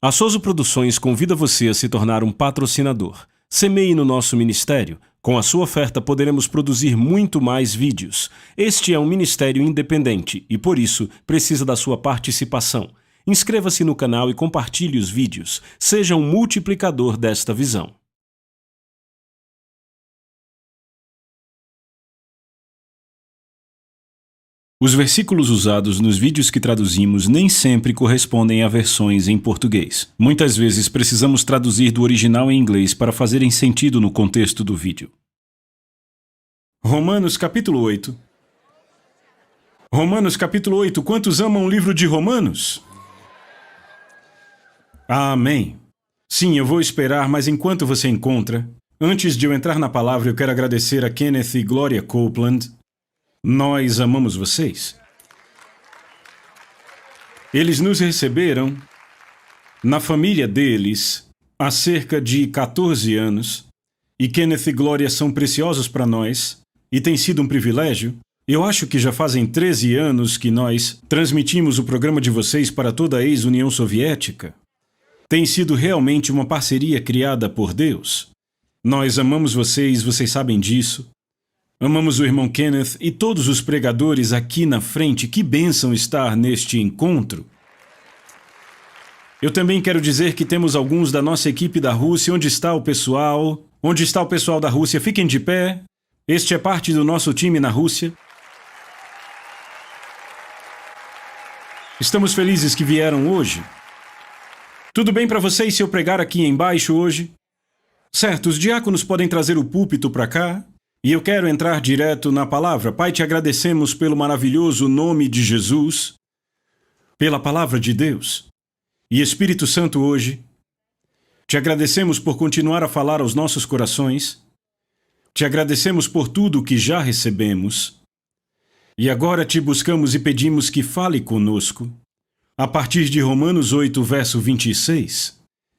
A Souza Produções convida você a se tornar um patrocinador. Semeie no nosso ministério. Com a sua oferta poderemos produzir muito mais vídeos. Este é um ministério independente e, por isso, precisa da sua participação. Inscreva-se no canal e compartilhe os vídeos. Seja um multiplicador desta visão. Os versículos usados nos vídeos que traduzimos nem sempre correspondem a versões em português. Muitas vezes precisamos traduzir do original em inglês para fazerem sentido no contexto do vídeo. Romanos capítulo 8. Romanos capítulo 8. Quantos amam o livro de Romanos? Amém. Sim, eu vou esperar, mas enquanto você encontra, antes de eu entrar na palavra, eu quero agradecer a Kenneth e Gloria Copeland. Nós amamos vocês. Eles nos receberam na família deles há cerca de 14 anos e Kenneth e Gloria são preciosos para nós e tem sido um privilégio. Eu acho que já fazem 13 anos que nós transmitimos o programa de vocês para toda a ex-União Soviética. Tem sido realmente uma parceria criada por Deus. Nós amamos vocês, vocês sabem disso. Amamos o irmão Kenneth e todos os pregadores aqui na frente. Que bênção estar neste encontro. Eu também quero dizer que temos alguns da nossa equipe da Rússia. Onde está o pessoal? Onde está o pessoal da Rússia? Fiquem de pé. Este é parte do nosso time na Rússia. Estamos felizes que vieram hoje. Tudo bem para vocês se eu pregar aqui embaixo hoje? Certo, os diáconos podem trazer o púlpito para cá. E eu quero entrar direto na palavra. Pai, te agradecemos pelo maravilhoso nome de Jesus, pela palavra de Deus. E Espírito Santo, hoje, te agradecemos por continuar a falar aos nossos corações. Te agradecemos por tudo o que já recebemos. E agora te buscamos e pedimos que fale conosco, a partir de Romanos 8, verso 26,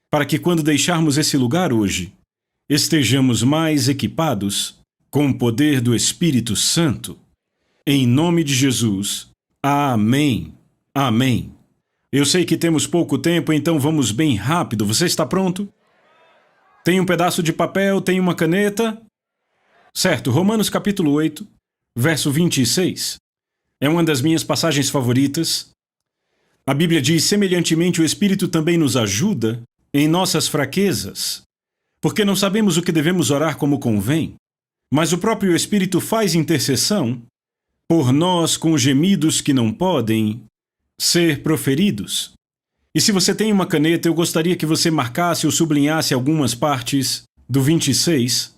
para que quando deixarmos esse lugar hoje, estejamos mais equipados com o poder do Espírito Santo. Em nome de Jesus. Amém. Amém. Eu sei que temos pouco tempo, então vamos bem rápido. Você está pronto? Tem um pedaço de papel? Tem uma caneta? Certo, Romanos capítulo 8, verso 26. É uma das minhas passagens favoritas. A Bíblia diz: semelhantemente o Espírito também nos ajuda em nossas fraquezas, porque não sabemos o que devemos orar como convém. Mas o próprio Espírito faz intercessão por nós com gemidos que não podem ser proferidos. E se você tem uma caneta, eu gostaria que você marcasse ou sublinhasse algumas partes do 26.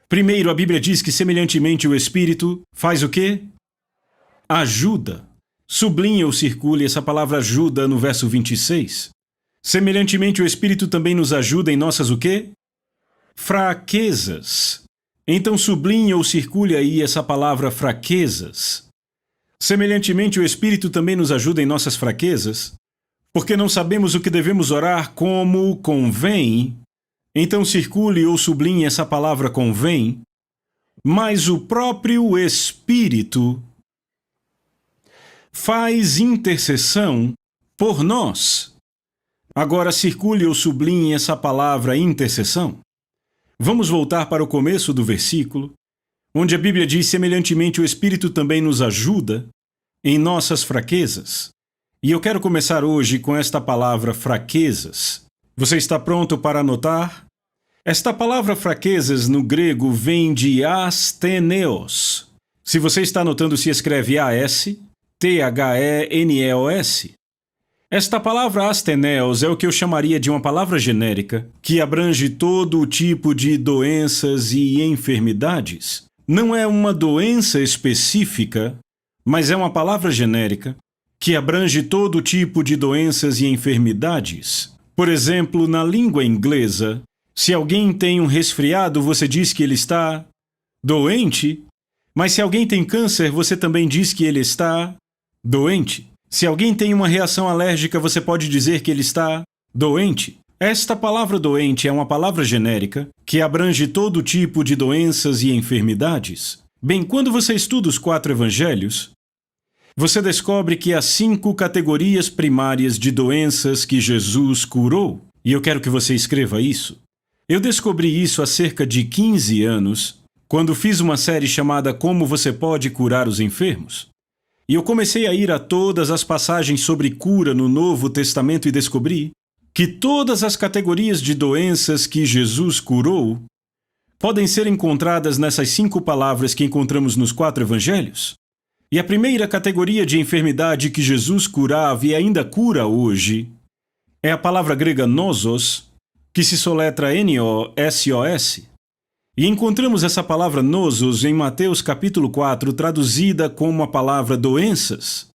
Primeiro, a Bíblia diz que semelhantemente o Espírito faz o quê? Ajuda. Sublinha ou circule essa palavra ajuda no verso 26. Semelhantemente o Espírito também nos ajuda em nossas o quê? Fraquezas. Então sublinhe ou circule aí essa palavra fraquezas. Semelhantemente, o Espírito também nos ajuda em nossas fraquezas, porque não sabemos o que devemos orar como convém. Então circule ou sublinhe essa palavra convém. Mas o próprio Espírito faz intercessão por nós. Agora circule ou sublinhe essa palavra intercessão. Vamos voltar para o começo do versículo, onde a Bíblia diz: semelhantemente o Espírito também nos ajuda em nossas fraquezas. E eu quero começar hoje com esta palavra fraquezas. Você está pronto para anotar? Esta palavra fraquezas no grego vem de astheneos. Se você está anotando, se escreve A-S-T-H-E-N-E-O-S. Esta palavra astheneos é o que eu chamaria de uma palavra genérica, que abrange todo o tipo de doenças e enfermidades. Não é uma doença específica, mas é uma palavra genérica, que abrange todo tipo de doenças e enfermidades. Por exemplo, na língua inglesa, se alguém tem um resfriado, você diz que ele está doente, mas se alguém tem câncer, você também diz que ele está doente. Se alguém tem uma reação alérgica, você pode dizer que ele está doente. Esta palavra doente é uma palavra genérica que abrange todo tipo de doenças e enfermidades. Bem, quando você estuda os 4 evangelhos, você descobre que há 5 categorias primárias de doenças que Jesus curou. E eu quero que você escreva isso. Eu descobri isso há cerca de 15 anos, quando fiz uma série chamada Como Você Pode Curar os Enfermos. E eu comecei a ir a todas as passagens sobre cura no Novo Testamento e descobri que todas as categorias de doenças que Jesus curou podem ser encontradas nessas 5 palavras que encontramos nos 4 evangelhos. E a primeira categoria de enfermidade que Jesus curava e ainda cura hoje é a palavra grega nosos, que se soletra N-O-S-O-S. E encontramos essa palavra nosos em Mateus capítulo 4, traduzida como a palavra doenças.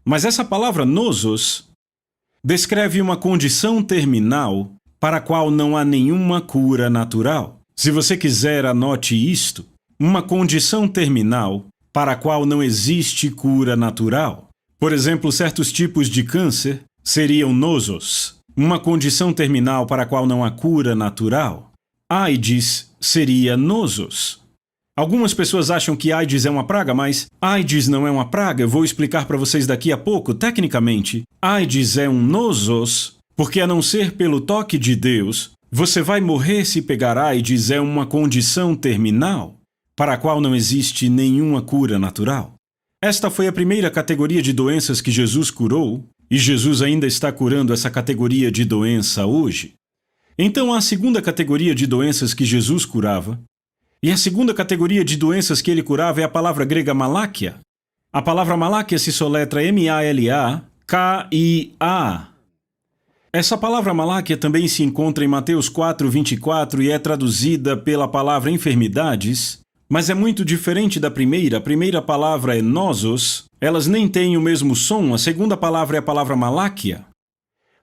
Mas essa palavra nosos descreve uma condição terminal para a qual não há nenhuma cura natural. Se você quiser, anote isto: uma condição terminal para a qual não existe cura natural. Por exemplo, certos tipos de câncer seriam nosos, uma condição terminal para a qual não há cura natural. AIDS seria nosos. Algumas pessoas acham que AIDS é uma praga, mas AIDS não é uma praga. Eu vou explicar para vocês daqui a pouco. Tecnicamente, AIDS é um nosos, porque a não ser pelo toque de Deus, você vai morrer se pegar AIDS. É uma condição terminal para a qual não existe nenhuma cura natural. Esta foi a primeira categoria de doenças que Jesus curou, e Jesus ainda está curando essa categoria de doença hoje. Então há a segunda categoria de doenças que Jesus curava, e a segunda categoria de doenças que ele curava é a palavra grega maláquia. A palavra maláquia se soletra M-A-L-A-K-I-A. Essa palavra maláquia também se encontra em Mateus 4:24 e é traduzida pela palavra enfermidades, mas é muito diferente da primeira. A primeira palavra é nosos, elas nem têm o mesmo som. A segunda palavra é a palavra maláquia.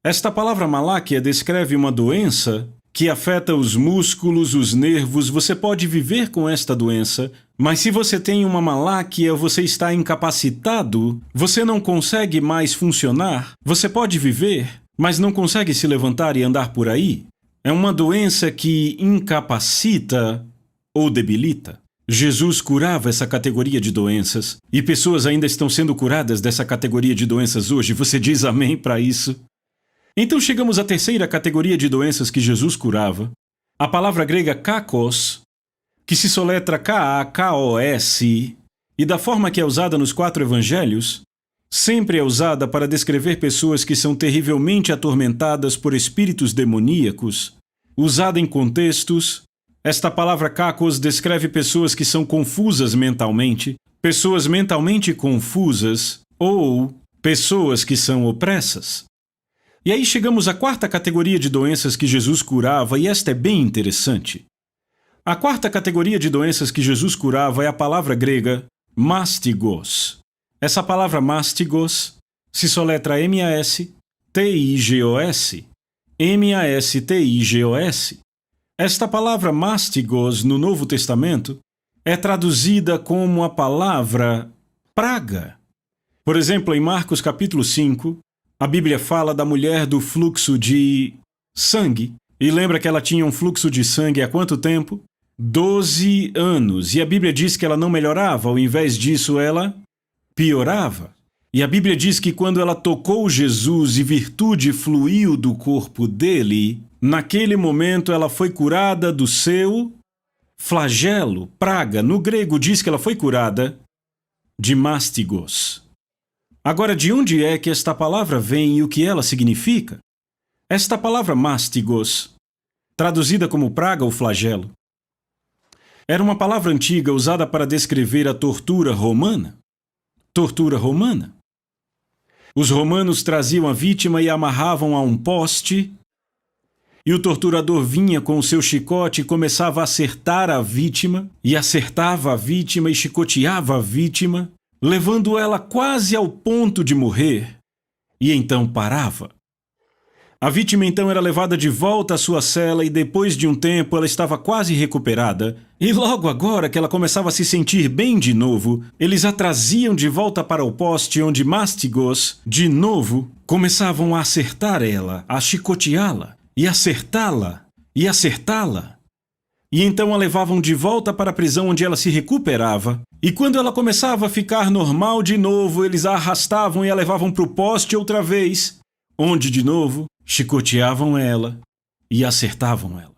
Esta palavra maláquia descreve uma doença que afeta os músculos, os nervos. Você pode viver com esta doença, mas se você tem uma maláquia, você está incapacitado, você não consegue mais funcionar. Você pode viver, mas não consegue se levantar e andar por aí. É uma doença que incapacita ou debilita. Jesus curava essa categoria de doenças, e pessoas ainda estão sendo curadas dessa categoria de doenças hoje. Você diz amém para isso? Então chegamos à terceira categoria de doenças que Jesus curava, a palavra grega kakos, que se soletra K-A-K-O-S, e da forma que é usada nos 4 evangelhos, sempre é usada para descrever pessoas que são terrivelmente atormentadas por espíritos demoníacos. Usada em contextos, esta palavra kakos descreve pessoas que são confusas mentalmente, pessoas mentalmente confusas ou pessoas que são opressas. E aí chegamos à quarta categoria de doenças que Jesus curava, e esta é bem interessante. A quarta categoria de doenças que Jesus curava é a palavra grega mastigos. Essa palavra mastigos se soletra M-A-S-T-I-G-O-S. M-A-S-T-I-G-O-S. Esta palavra mastigos no Novo Testamento é traduzida como a palavra praga. Por exemplo, em Marcos capítulo 5, a Bíblia fala da mulher do fluxo de sangue. E lembra que ela tinha um fluxo de sangue há quanto tempo? 12 anos. E a Bíblia diz que ela não melhorava, ao invés disso ela piorava. E a Bíblia diz que quando ela tocou Jesus e virtude fluiu do corpo dele, naquele momento ela foi curada do seu flagelo, praga. No grego diz que ela foi curada de mastigos. Agora, de onde é que esta palavra vem e o que ela significa? Esta palavra mastigos, traduzida como praga ou flagelo, era uma palavra antiga usada para descrever a tortura romana. Tortura romana. Os romanos traziam a vítima e a amarravam a um poste, e o torturador vinha com o seu chicote e começava a acertar a vítima, e acertava a vítima e chicoteava a vítima, levando ela quase ao ponto de morrer, e então parava. A vítima então era levada de volta à sua cela e depois de um tempo ela estava quase recuperada, e logo agora que ela começava a se sentir bem de novo, eles a traziam de volta para o poste onde mastigos, de novo, começavam a acertar ela, a chicoteá-la, e acertá-la, e acertá-la. E então a levavam de volta para a prisão onde ela se recuperava. E quando ela começava a ficar normal de novo, eles a arrastavam e a levavam para o poste outra vez, onde de novo chicoteavam ela e acertavam ela.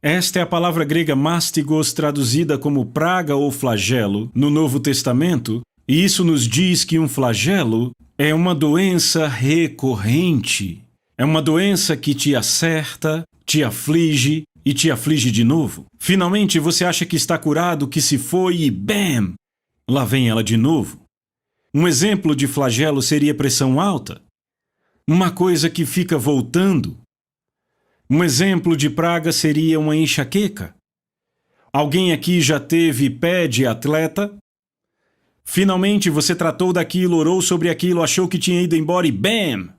Esta é a palavra grega mástigos, traduzida como praga ou flagelo no Novo Testamento, e isso nos diz que um flagelo é uma doença recorrente. É uma doença que te acerta, te aflige e te aflige de novo. Finalmente você acha que está curado, que se foi e bam! Lá vem ela de novo. Um exemplo de flagelo seria pressão alta. Uma coisa que fica voltando. Um exemplo de praga seria uma enxaqueca. Alguém aqui já teve pé de atleta? Finalmente você tratou daquilo, orou sobre aquilo, achou que tinha ido embora e bam!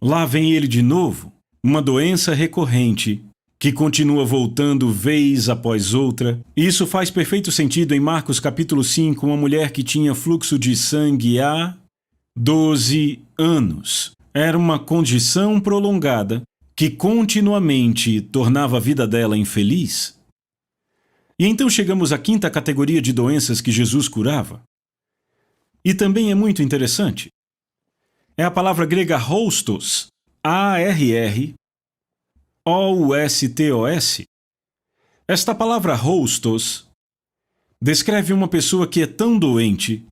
Lá vem ele de novo. Uma doença recorrente que continua voltando vez após outra. Isso faz perfeito sentido em Marcos capítulo 5, uma mulher que tinha fluxo de sangue há 12 anos. Era uma condição prolongada que continuamente tornava a vida dela infeliz. E então chegamos à quinta categoria de doenças que Jesus curava. E também é muito interessante. É a palavra grega rostos, A-R-R-O-U-S-T-O-S. Esta palavra rostos descreve uma pessoa que é tão doente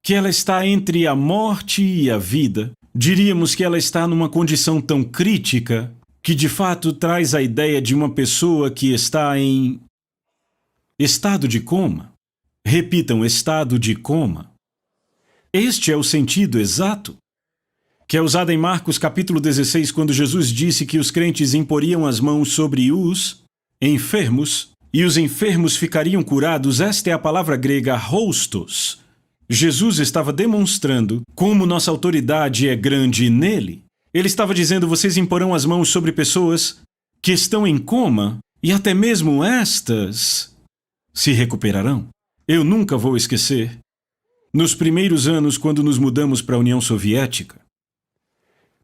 que ela está entre a morte e a vida. Diríamos que ela está numa condição tão crítica que de fato traz a ideia de uma pessoa que está em estado de coma. Repitam, estado de coma. Este é o sentido exato que é usado em Marcos capítulo 16, quando Jesus disse que os crentes imporiam as mãos sobre os enfermos e os enfermos ficariam curados. Esta é a palavra grega rostos. Jesus estava demonstrando como nossa autoridade é grande nele. Ele estava dizendo: vocês imporão as mãos sobre pessoas que estão em coma e até mesmo estas se recuperarão. Eu nunca vou esquecer, nos primeiros anos, quando nos mudamos para a União Soviética,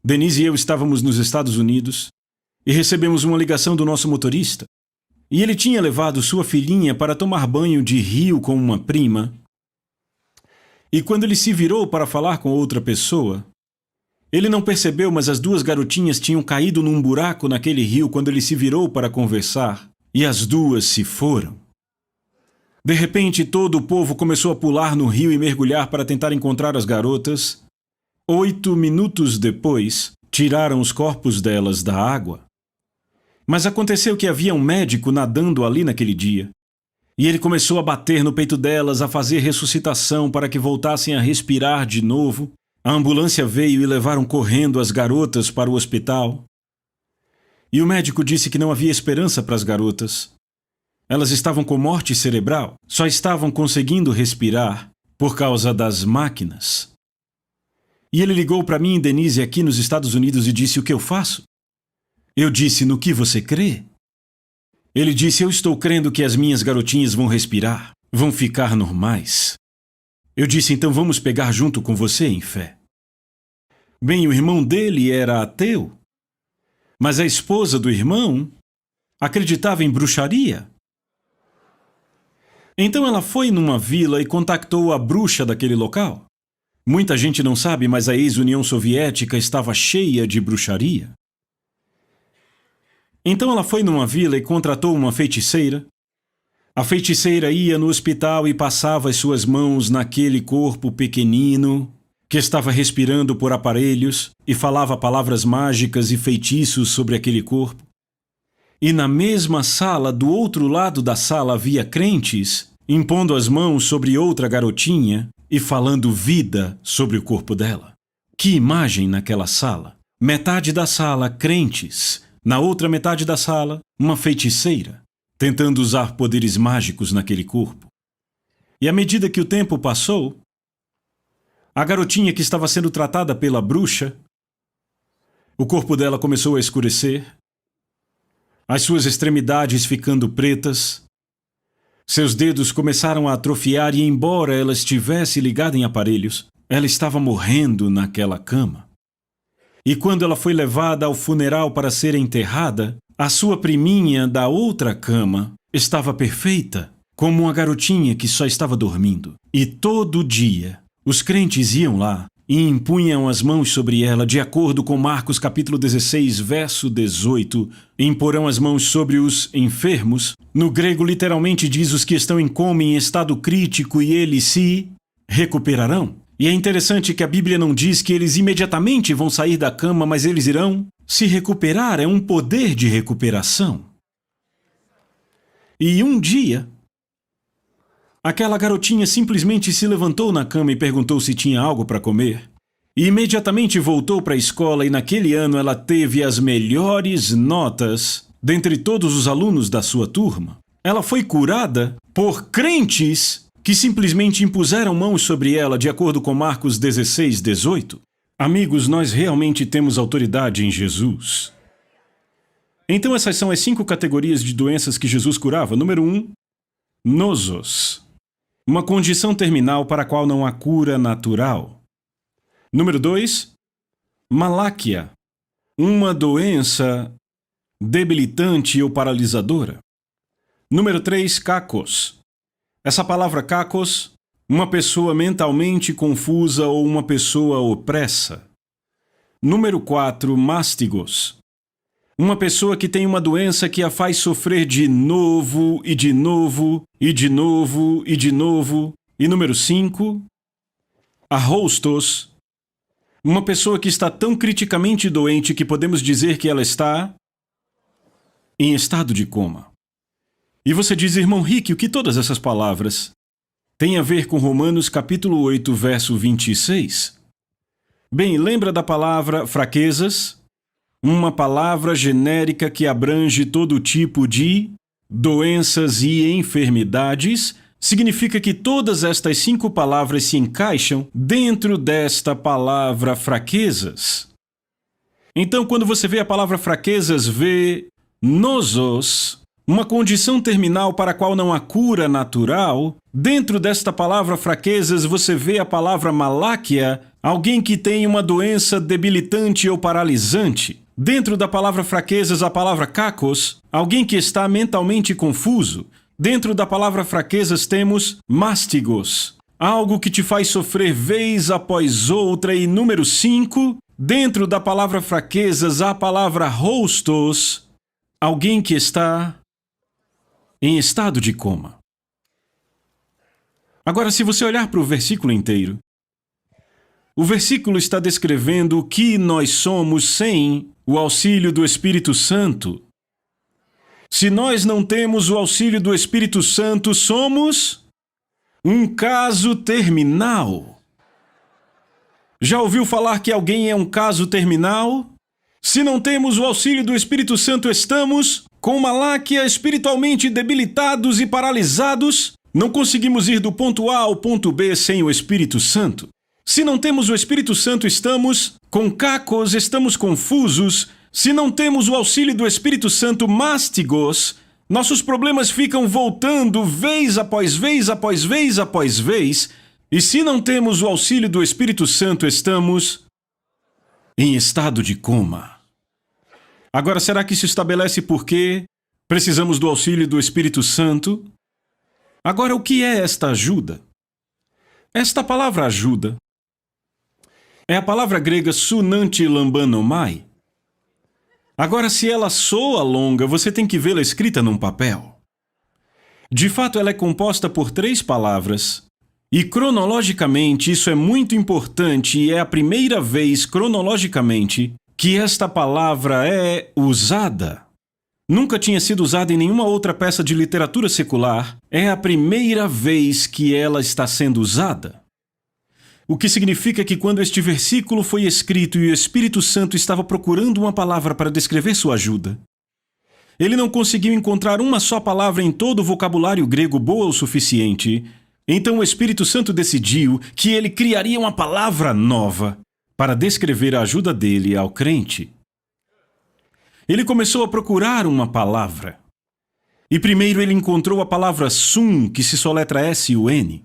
Denise e eu estávamos nos Estados Unidos e recebemos uma ligação do nosso motorista. E ele tinha levado sua filhinha para tomar banho de rio com uma prima. E quando ele se virou para falar com outra pessoa, ele não percebeu, mas as duas garotinhas tinham caído num buraco naquele rio quando ele se virou para conversar, e as duas se foram. De repente, todo o povo começou a pular no rio e mergulhar para tentar encontrar as garotas. 8 minutos depois, tiraram os corpos delas da água. Mas aconteceu que havia um médico nadando ali naquele dia. E ele começou a bater no peito delas, a fazer ressuscitação para que voltassem a respirar de novo. A ambulância veio e levaram correndo as garotas para o hospital. E o médico disse que não havia esperança para as garotas. Elas estavam com morte cerebral, só estavam conseguindo respirar por causa das máquinas. E ele ligou para mim e Denise aqui nos Estados Unidos e disse: o que eu faço? Eu disse: no que você crê? Ele disse: eu estou crendo que as minhas garotinhas vão respirar, vão ficar normais. Eu disse: então vamos pegar junto com você em fé. Bem, o irmão dele era ateu, mas a esposa do irmão acreditava em bruxaria. Então ela foi numa vila e contactou a bruxa daquele local. Muita gente não sabe, mas a ex-União Soviética estava cheia de bruxaria. Então ela foi numa vila e contratou uma feiticeira. A feiticeira ia no hospital e passava as suas mãos naquele corpo pequenino que estava respirando por aparelhos e falava palavras mágicas e feitiços sobre aquele corpo. E na mesma sala, do outro lado da sala, havia crentes impondo as mãos sobre outra garotinha e falando vida sobre o corpo dela. Que imagem naquela sala! Metade da sala, crentes. Na outra metade da sala, uma feiticeira, tentando usar poderes mágicos naquele corpo. E à medida que o tempo passou, a garotinha que estava sendo tratada pela bruxa, o corpo dela começou a escurecer, as suas extremidades ficando pretas, seus dedos começaram a atrofiar e, embora ela estivesse ligada em aparelhos, ela estava morrendo naquela cama. E quando ela foi levada ao funeral para ser enterrada, a sua priminha da outra cama estava perfeita, como uma garotinha que só estava dormindo. E todo dia, os crentes iam lá e impunham as mãos sobre ela, de acordo com Marcos capítulo 16, verso 18. Imporão as mãos sobre os enfermos. No grego, literalmente diz os que estão em coma, em estado crítico, e eles se recuperarão. E é interessante que a Bíblia não diz que eles imediatamente vão sair da cama, mas eles irão se recuperar. É um poder de recuperação. E um dia, aquela garotinha simplesmente se levantou na cama e perguntou se tinha algo para comer. E imediatamente voltou para a escola, e naquele ano ela teve as melhores notas dentre todos os alunos da sua turma. Ela foi curada por crentes que simplesmente impuseram mãos sobre ela, de acordo com Marcos 16, 18. Amigos, nós realmente temos autoridade em Jesus. Então essas são as 5 categorias de doenças que Jesus curava. Número 1, nosos. Uma condição terminal para a qual não há cura natural. Número 2, maláquia. Uma doença debilitante ou paralisadora. Número 3, cacos. Essa palavra cacos, uma pessoa mentalmente confusa ou uma pessoa opressa. Número 4, mástigos. Uma pessoa que tem uma doença que a faz sofrer de novo, e de novo, e de novo, e de novo. E número 5, arrostos. Uma pessoa que está tão criticamente doente que podemos dizer que ela está em estado de coma. E você diz, irmão Rick, o que todas essas palavras têm a ver com Romanos capítulo 8, verso 26? Bem, lembra da palavra fraquezas? Uma palavra genérica que abrange todo tipo de doenças e enfermidades. Significa que todas estas 5 palavras se encaixam dentro desta palavra fraquezas. Então, quando você vê a palavra fraquezas, vê nosos, uma condição terminal para a qual não há cura natural. Dentro desta palavra fraquezas, você vê a palavra maláquia, alguém que tem uma doença debilitante ou paralisante. Dentro da palavra fraquezas, a palavra cacos, alguém que está mentalmente confuso. Dentro da palavra fraquezas temos mástigos, algo que te faz sofrer vez após outra. E número 5, dentro da palavra fraquezas, a palavra rostos, alguém que está em estado de coma. Agora, se você olhar para o versículo inteiro, o versículo está descrevendo o que nós somos sem o auxílio do Espírito Santo. Se nós não temos o auxílio do Espírito Santo, somos um caso terminal. Já ouviu falar que alguém é um caso terminal? Se não temos o auxílio do Espírito Santo, estamos com maláquia, espiritualmente debilitados e paralisados. Não conseguimos ir do ponto A ao ponto B sem o Espírito Santo. Se não temos o Espírito Santo, estamos com cacos, estamos confusos. Se não temos o auxílio do Espírito Santo, mástigos, nossos problemas ficam voltando vez após vez, após vez, após vez. E se não temos o auxílio do Espírito Santo, estamos em estado de coma. Agora, será que isso estabelece por que precisamos do auxílio do Espírito Santo? Agora, o que é esta ajuda? Esta palavra ajuda é a palavra grega sunantilambanomai. Agora, se ela soa longa, você tem que vê-la escrita num papel. De fato, ela é composta por 3 palavras. E cronologicamente, isso é muito importante e é a primeira vez cronologicamente que esta palavra é usada. Nunca tinha sido usada em nenhuma outra peça de literatura secular. É a primeira vez que ela está sendo usada. O que significa que quando este versículo foi escrito e o Espírito Santo estava procurando uma palavra para descrever sua ajuda, ele não conseguiu encontrar uma só palavra em todo o vocabulário grego boa o suficiente. Então o Espírito Santo decidiu que ele criaria uma palavra nova para descrever a ajuda dele ao crente. Ele começou a procurar uma palavra. E primeiro ele encontrou a palavra sun, que se soletra S-U-N.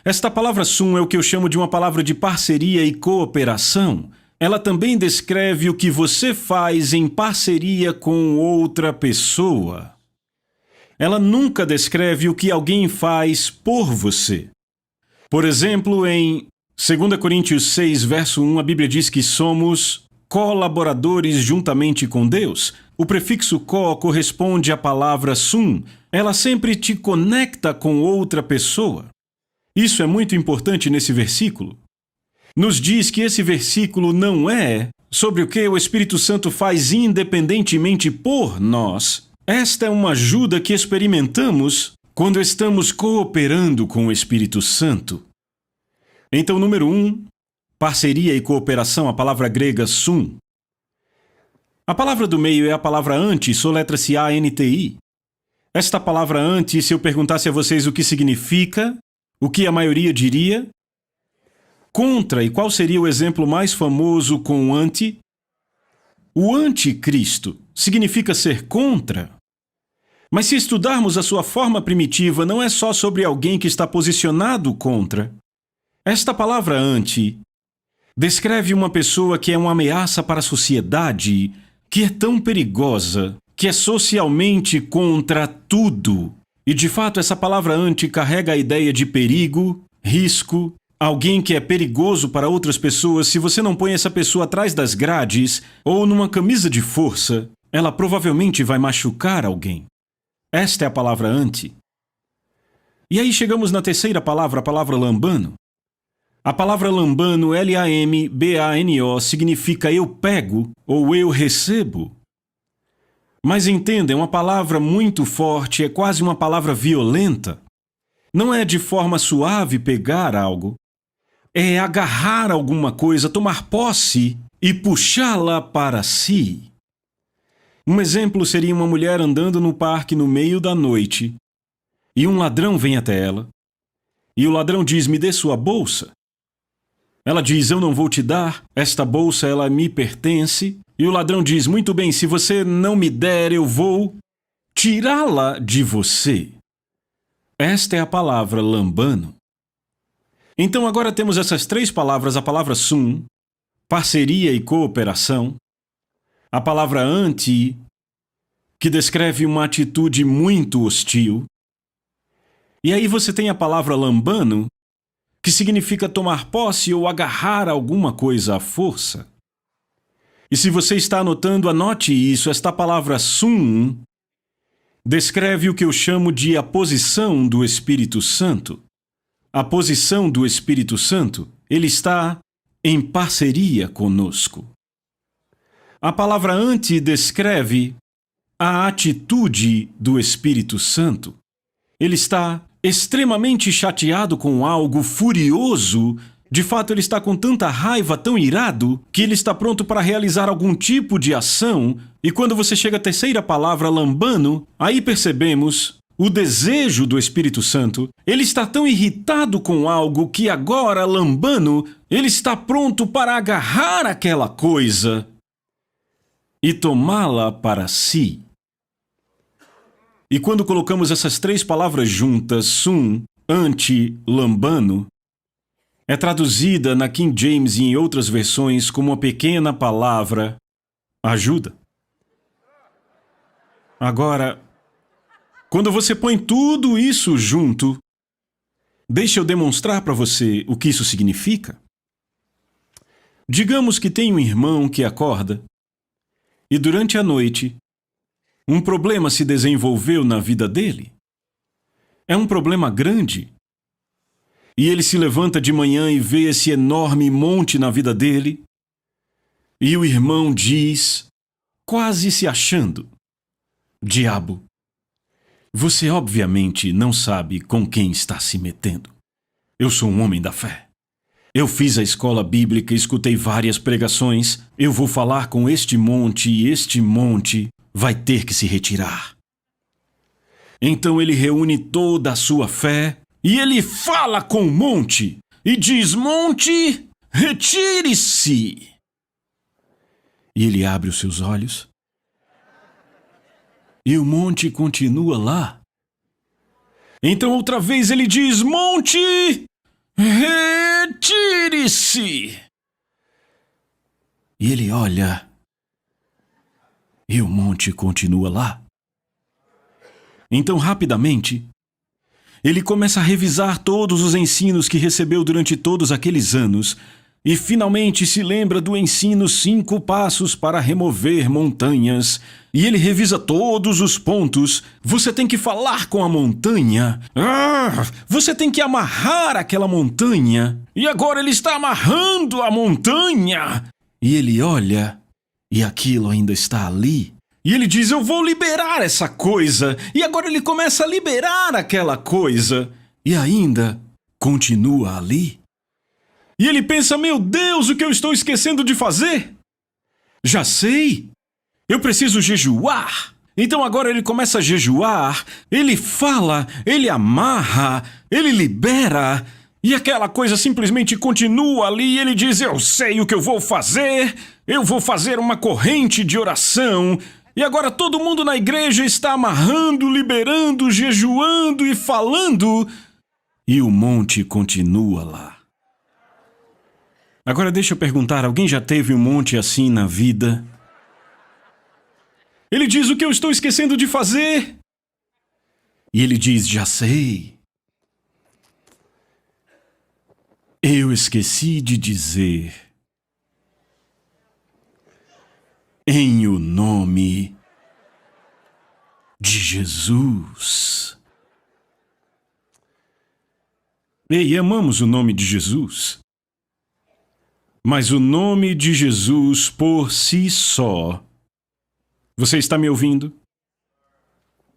Esta palavra sun é o que eu chamo de uma palavra de parceria e cooperação. Ela também descreve o que você faz em parceria com outra pessoa. ela nunca descreve o que alguém faz por você. Por exemplo, em 2 Coríntios 6, verso 1, a Bíblia diz que somos colaboradores juntamente com Deus. O prefixo co corresponde à palavra sum. Ela sempre te conecta com outra pessoa. Isso é muito importante nesse versículo. Nos diz que esse versículo não é sobre o que o Espírito Santo faz independentemente por nós. Esta é uma ajuda que experimentamos quando estamos cooperando com o Espírito Santo. Então, número 1, parceria e cooperação, a palavra grega sum. A palavra do meio é a palavra anti, soletra-se A-N-T-I. Esta palavra anti, se eu perguntasse a vocês o que significa, o que a maioria diria? Contra, e qual seria o exemplo mais famoso com anti? O anticristo significa ser contra. Mas se estudarmos a sua forma primitiva, não é só sobre alguém que está posicionado contra. Esta palavra anti descreve uma pessoa que é uma ameaça para a sociedade, que é tão perigosa, que é socialmente contra tudo. E de fato essa palavra anti carrega a ideia de perigo, risco, alguém que é perigoso para outras pessoas. Se você não põe essa pessoa atrás das grades ou numa camisa de força, ela provavelmente vai machucar alguém. Esta é a palavra anti. E aí chegamos na terceira palavra, a palavra lambano. A palavra lambano, L-A-M-B-A-N-O, significa eu pego ou eu recebo. Mas entenda, é uma palavra muito forte, é quase uma palavra violenta. Não é de forma suave pegar algo. É agarrar alguma coisa, tomar posse e puxá-la para si. Um exemplo seria uma mulher andando no parque no meio da noite e um ladrão vem até ela e o ladrão diz, me dê sua bolsa. Ela diz, eu não vou te dar, esta bolsa ela me pertence. E o ladrão diz, muito bem, se você não me der, eu vou tirá-la de você. Esta é a palavra lambano. Então agora temos essas três palavras, a palavra sum, parceria e cooperação, a palavra anti, que descreve uma atitude muito hostil, e aí você tem a palavra lambano, que significa tomar posse ou agarrar alguma coisa à força. E se você está anotando, anote isso, esta palavra sum descreve o que eu chamo de a posição do Espírito Santo. A posição do Espírito Santo, ele está em parceria conosco. A palavra anti descreve a atitude do Espírito Santo. Ele está extremamente chateado com algo, furioso. De fato, ele está com tanta raiva, tão irado, que ele está pronto para realizar algum tipo de ação. E quando você chega à terceira palavra, lambano, aí percebemos o desejo do Espírito Santo. Ele está tão irritado com algo que agora, lambano, ele está pronto para agarrar aquela coisa e tomá-la para si. E quando colocamos essas três palavras juntas, sum, anti, lambano, é traduzida na King James e em outras versões como uma pequena palavra, ajuda. Agora, quando você põe tudo isso junto, deixa eu demonstrar para você o que isso significa. Digamos que tem um irmão que acorda e durante a noite um problema se desenvolveu na vida dele. É um problema grande. E ele se levanta de manhã e vê esse enorme monte na vida dele. E o irmão diz, quase se achando, diabo, você obviamente não sabe com quem está se metendo. Eu sou um homem da fé. Eu fiz a escola bíblica, escutei várias pregações. Eu vou falar com este monte e este monte vai ter que se retirar. Então ele reúne toda a sua fé e ele fala com o monte e diz, monte, retire-se. E ele abre os seus olhos e o monte continua lá. Então outra vez ele diz, monte, retire-se. E ele olha e o monte continua lá. Então, rapidamente, ele começa a revisar todos os ensinos que recebeu durante todos aqueles anos e finalmente se lembra do ensino 5 passos para remover montanhas. E ele revisa todos os pontos. Você tem que falar com a montanha. Você tem que amarrar aquela montanha. E agora ele está amarrando a montanha. E ele olha e aquilo ainda está ali. E ele diz, eu vou liberar essa coisa. E agora ele começa a liberar aquela coisa. E ainda continua ali. E ele pensa, meu Deus, o que eu estou esquecendo de fazer? Já sei. Eu preciso jejuar. Então agora ele começa a jejuar. Ele fala, ele amarra, ele libera. E aquela coisa simplesmente continua ali e ele diz, eu sei o que eu vou fazer. Eu vou fazer uma corrente de oração. E agora todo mundo na igreja está amarrando, liberando, jejuando e falando. E o monte continua lá. Agora deixa eu perguntar, alguém já teve um monte assim na vida? Ele diz, o que eu estou esquecendo de fazer? E ele diz, já sei. Eu esqueci de dizer. Em o nome de Jesus. Ei, amamos o nome de Jesus. Mas o nome de Jesus por si só, você está me ouvindo?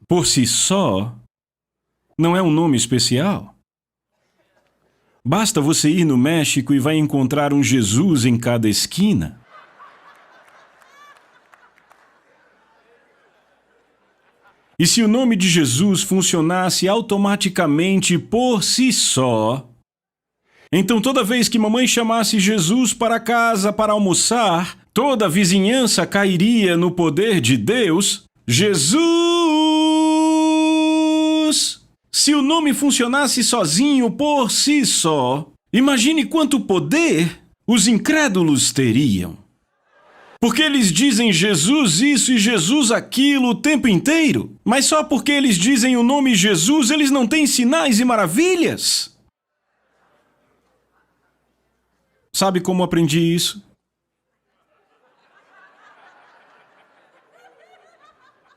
Por si só, não é um nome especial. Basta você ir no México e vai encontrar um Jesus em cada esquina. E se o nome de Jesus funcionasse automaticamente por si só, então toda vez que mamãe chamasse Jesus para casa para almoçar, toda a vizinhança cairia no poder de Deus. Jesus! Se o nome funcionasse sozinho por si só, imagine quanto poder os incrédulos teriam. Porque eles dizem Jesus isso e Jesus aquilo o tempo inteiro, mas só porque eles dizem o nome Jesus, eles não têm sinais e maravilhas. Sabe como aprendi isso?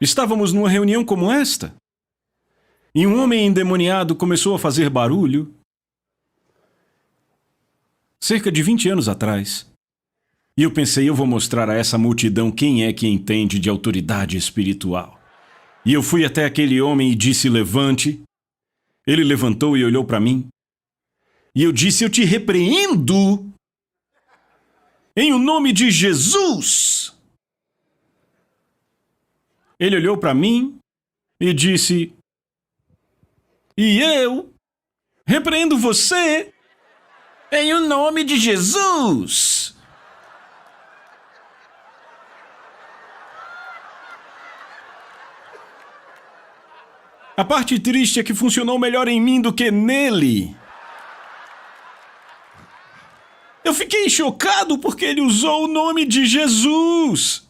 Estávamos numa reunião como esta, e um homem endemoniado começou a fazer barulho. Cerca de 20 anos atrás. E eu pensei, eu vou mostrar a essa multidão quem é que entende de autoridade espiritual. E eu fui até aquele homem e disse, levante. Ele levantou e olhou para mim. E eu disse, eu te repreendo em o nome de Jesus. Ele olhou para mim e disse, e eu repreendo você em o nome de Jesus. A parte triste é que funcionou melhor em mim do que nele. Eu fiquei chocado porque ele usou o nome de Jesus.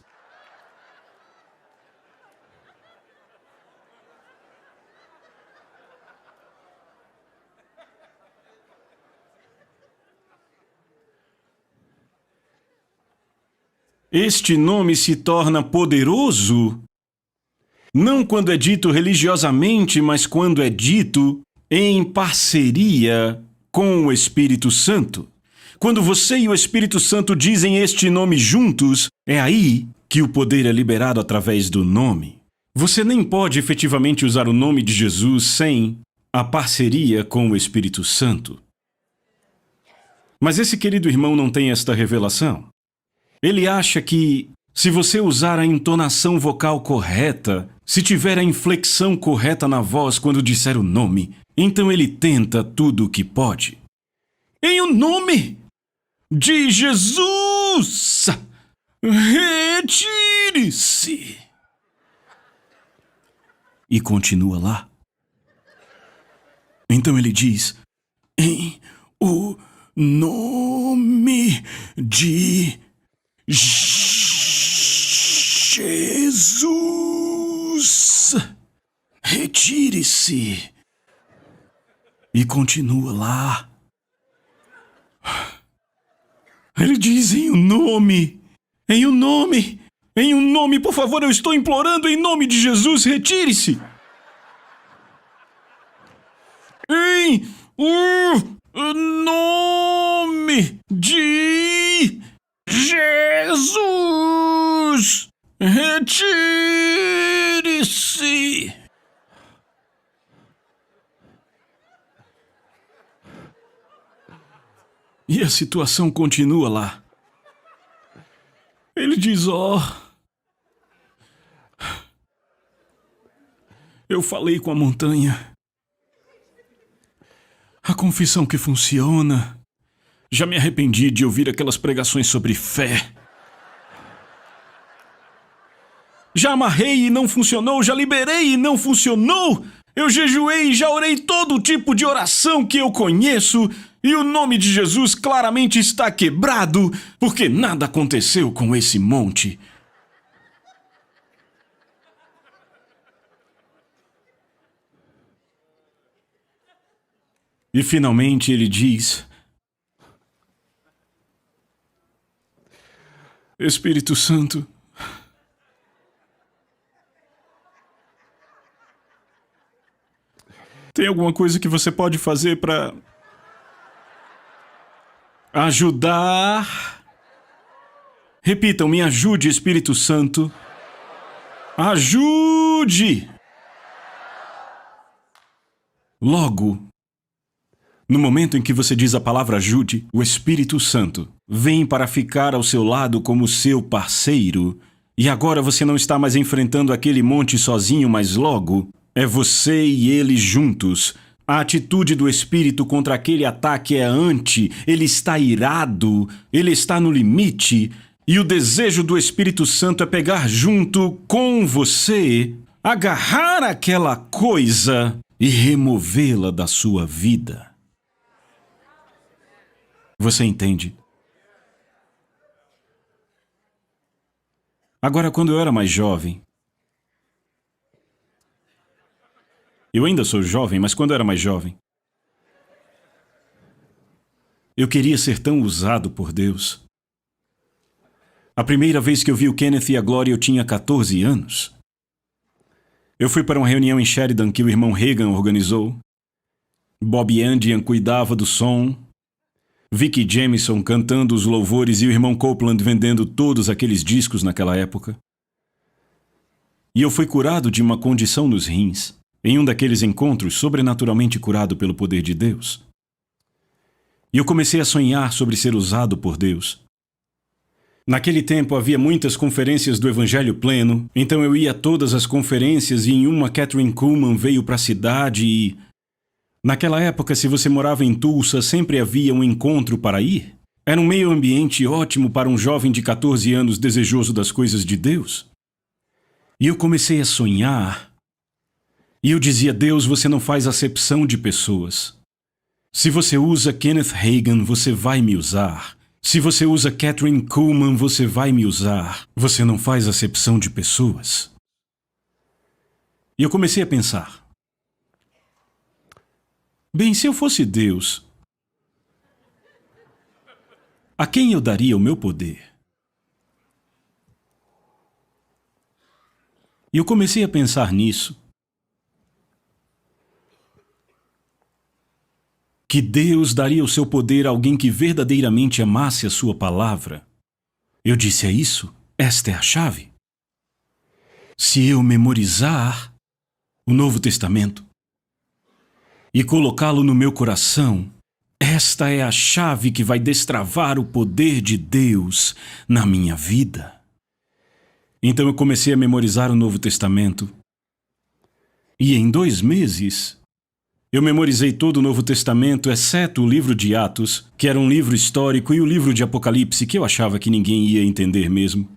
Este nome se torna poderoso não quando é dito religiosamente, mas quando é dito em parceria com o Espírito Santo. Quando você e o Espírito Santo dizem este nome juntos, é aí que o poder é liberado através do nome. Você nem pode efetivamente usar o nome de Jesus sem a parceria com o Espírito Santo. Mas esse querido irmão não tem esta revelação. Ele acha que, se você usar a entonação vocal correta, se tiver a inflexão correta na voz quando disser o nome, então ele tenta tudo o que pode. Em o nome de Jesus, retire-se. E continua lá. Então ele diz, em o nome de Jesus, retire-se. Retire-se. E continua lá. Ele diz em um nome. Em um nome. Em um nome, por favor, eu estou implorando em nome de Jesus, retire-se. Em o nome de Jesus, retire-se. E a situação continua lá. Ele diz, eu falei com a montanha. A confissão que funciona. Já me arrependi de ouvir aquelas pregações sobre fé. Já amarrei e não funcionou, já liberei e não funcionou. Eu jejuei e já orei todo tipo de oração que eu conheço. E o nome de Jesus claramente está quebrado, porque nada aconteceu com esse monte. E finalmente ele diz: Espírito Santo, tem alguma coisa que você pode fazer para ajudar? Repitam, me ajude, Espírito Santo. Ajude! Logo, no momento em que você diz a palavra ajude, o Espírito Santo vem para ficar ao seu lado como seu parceiro. E agora você não está mais enfrentando aquele monte sozinho, mas logo é você e ele juntos. A atitude do Espírito contra aquele ataque é ele está irado, ele está no limite. E o desejo do Espírito Santo é pegar junto com você, agarrar aquela coisa e removê-la da sua vida. Você entende? Agora, quando eu era mais jovem... Eu ainda sou jovem, mas quando eu era mais jovem... eu queria ser tão usado por Deus. A primeira vez que eu vi o Kenneth e a Gloria eu tinha 14 anos. Eu fui para uma reunião em Sheridan que o irmão Reagan organizou. Bob Andian cuidava do som. Vicky Jamison cantando os louvores e o irmão Copeland vendendo todos aqueles discos naquela época. E eu fui curado de uma condição nos rins, em um daqueles encontros sobrenaturalmente curado pelo poder de Deus. E eu comecei a sonhar sobre ser usado por Deus. Naquele tempo havia muitas conferências do Evangelho Pleno, então eu ia a todas as conferências e em uma Catherine Kuhlman veio para a cidade e... Naquela época, se você morava em Tulsa, sempre havia um encontro para ir. Era um meio ambiente ótimo para um jovem de 14 anos desejoso das coisas de Deus. E eu comecei a sonhar. E eu dizia, Deus, você não faz acepção de pessoas. Se você usa Kenneth Hagin, você vai me usar. Se você usa Catherine Kuhlman, você vai me usar. Você não faz acepção de pessoas. E eu comecei a pensar. Bem, se eu fosse Deus, a quem eu daria o meu poder? E eu comecei a pensar nisso. Que Deus daria o seu poder a alguém que verdadeiramente amasse a sua palavra. Eu disse, é isso? Esta é a chave. Se eu memorizar o Novo Testamento e colocá-lo no meu coração, esta é a chave que vai destravar o poder de Deus na minha vida. Então eu comecei a memorizar o Novo Testamento. E em 2 meses, eu memorizei todo o Novo Testamento, exceto o livro de Atos, que era um livro histórico, e o livro de Apocalipse, que eu achava que ninguém ia entender mesmo.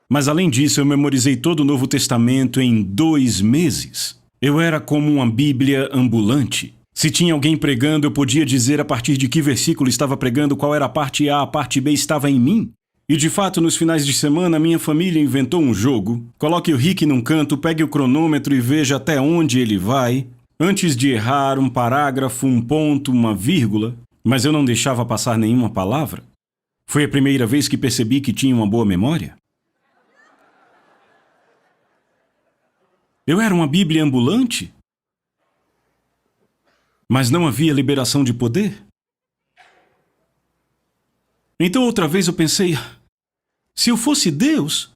Mas além disso, eu memorizei todo o Novo Testamento em 2 meses. Eu era como uma Bíblia ambulante. Se tinha alguém pregando, eu podia dizer a partir de que versículo estava pregando, qual era a parte A, a parte B estava em mim. E de fato, nos finais de semana, minha família inventou um jogo. Coloque o Rick num canto, pegue o cronômetro e veja até onde ele vai, antes de errar um parágrafo, um ponto, uma vírgula, mas eu não deixava passar nenhuma palavra. Foi a primeira vez que percebi que tinha uma boa memória. Eu era uma Bíblia ambulante, mas não havia liberação de poder. Então outra vez eu pensei, se eu fosse Deus,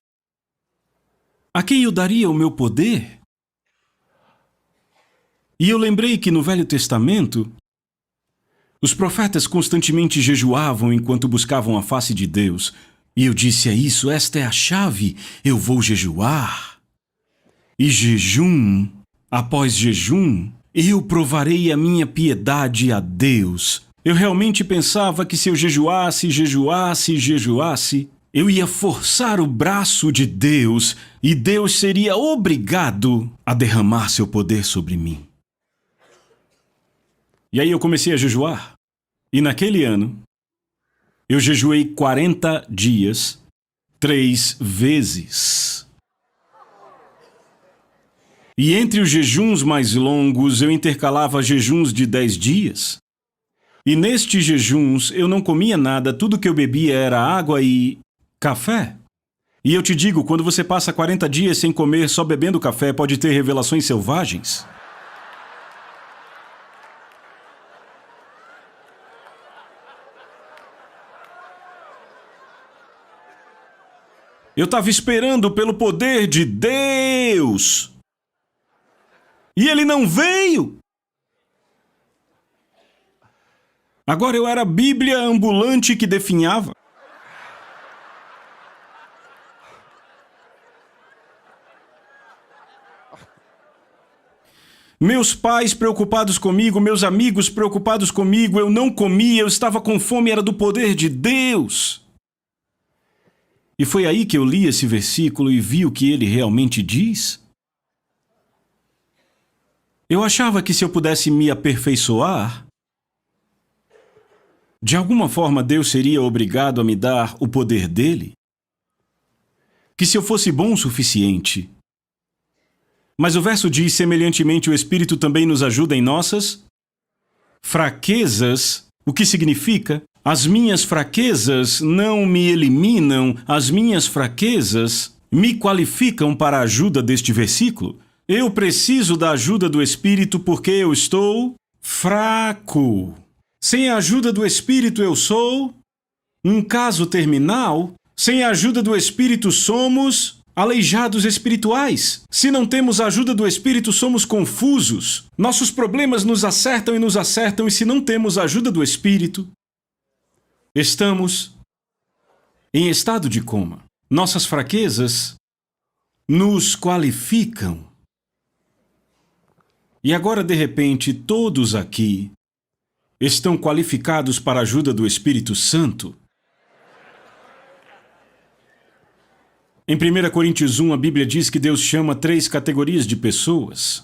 a quem eu daria o meu poder? E eu lembrei que no Velho Testamento, os profetas constantemente jejuavam enquanto buscavam a face de Deus. E eu disse, isso, esta é a chave, eu vou jejuar. E jejum, após jejum, eu provarei a minha piedade a Deus. Eu realmente pensava que se eu jejuasse, eu ia forçar o braço de Deus e Deus seria obrigado a derramar seu poder sobre mim. E aí eu comecei a jejuar. E naquele ano, eu jejuei 40 dias, 3 vezes. E entre os jejuns mais longos, eu intercalava jejuns de 10 dias. E nestes jejuns, eu não comia nada, tudo que eu bebia era água e café. E eu te digo, quando você passa 40 dias sem comer, só bebendo café, pode ter revelações selvagens. Eu estava esperando pelo poder de Deus. E ele não veio. Agora eu era a Bíblia ambulante que definhava. Meus pais preocupados comigo, meus amigos preocupados comigo, eu não comia, eu estava com fome, era do poder de Deus. E foi aí que eu li esse versículo e vi o que ele realmente diz. Eu achava que se eu pudesse me aperfeiçoar, de alguma forma Deus seria obrigado a me dar o poder dele. Que se eu fosse bom o suficiente. Mas o verso diz, semelhantemente, o Espírito também nos ajuda em nossas fraquezas, o que significa? As minhas fraquezas não me eliminam, as minhas fraquezas me qualificam para a ajuda deste versículo. Eu preciso da ajuda do Espírito porque eu estou fraco. Sem a ajuda do Espírito eu sou um caso terminal. Sem a ajuda do Espírito somos aleijados espirituais. Se não temos a ajuda do Espírito, somos confusos. Nossos problemas nos acertam, e se não temos a ajuda do Espírito, estamos em estado de coma. Nossas fraquezas nos qualificam. E agora, de repente, todos aqui estão qualificados para a ajuda do Espírito Santo. Em 1 Coríntios 1, a Bíblia diz que Deus chama 3 categorias de pessoas.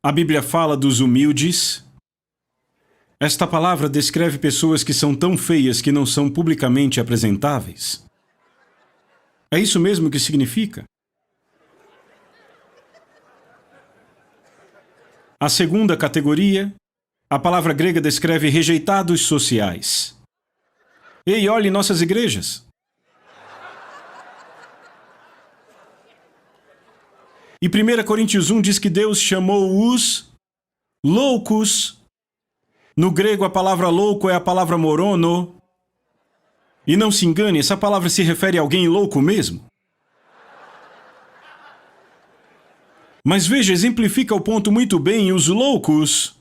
A Bíblia fala dos humildes. Esta palavra descreve pessoas que são tão feias que não são publicamente apresentáveis. É isso mesmo que significa. A segunda categoria, a palavra grega descreve rejeitados sociais. Ei, olhe nossas igrejas. E 1 Coríntios 1 diz que Deus chamou os loucos. No grego, a palavra louco é a palavra morono. E não se engane, essa palavra se refere a alguém louco mesmo. Mas veja, exemplifica o ponto muito bem. Os loucos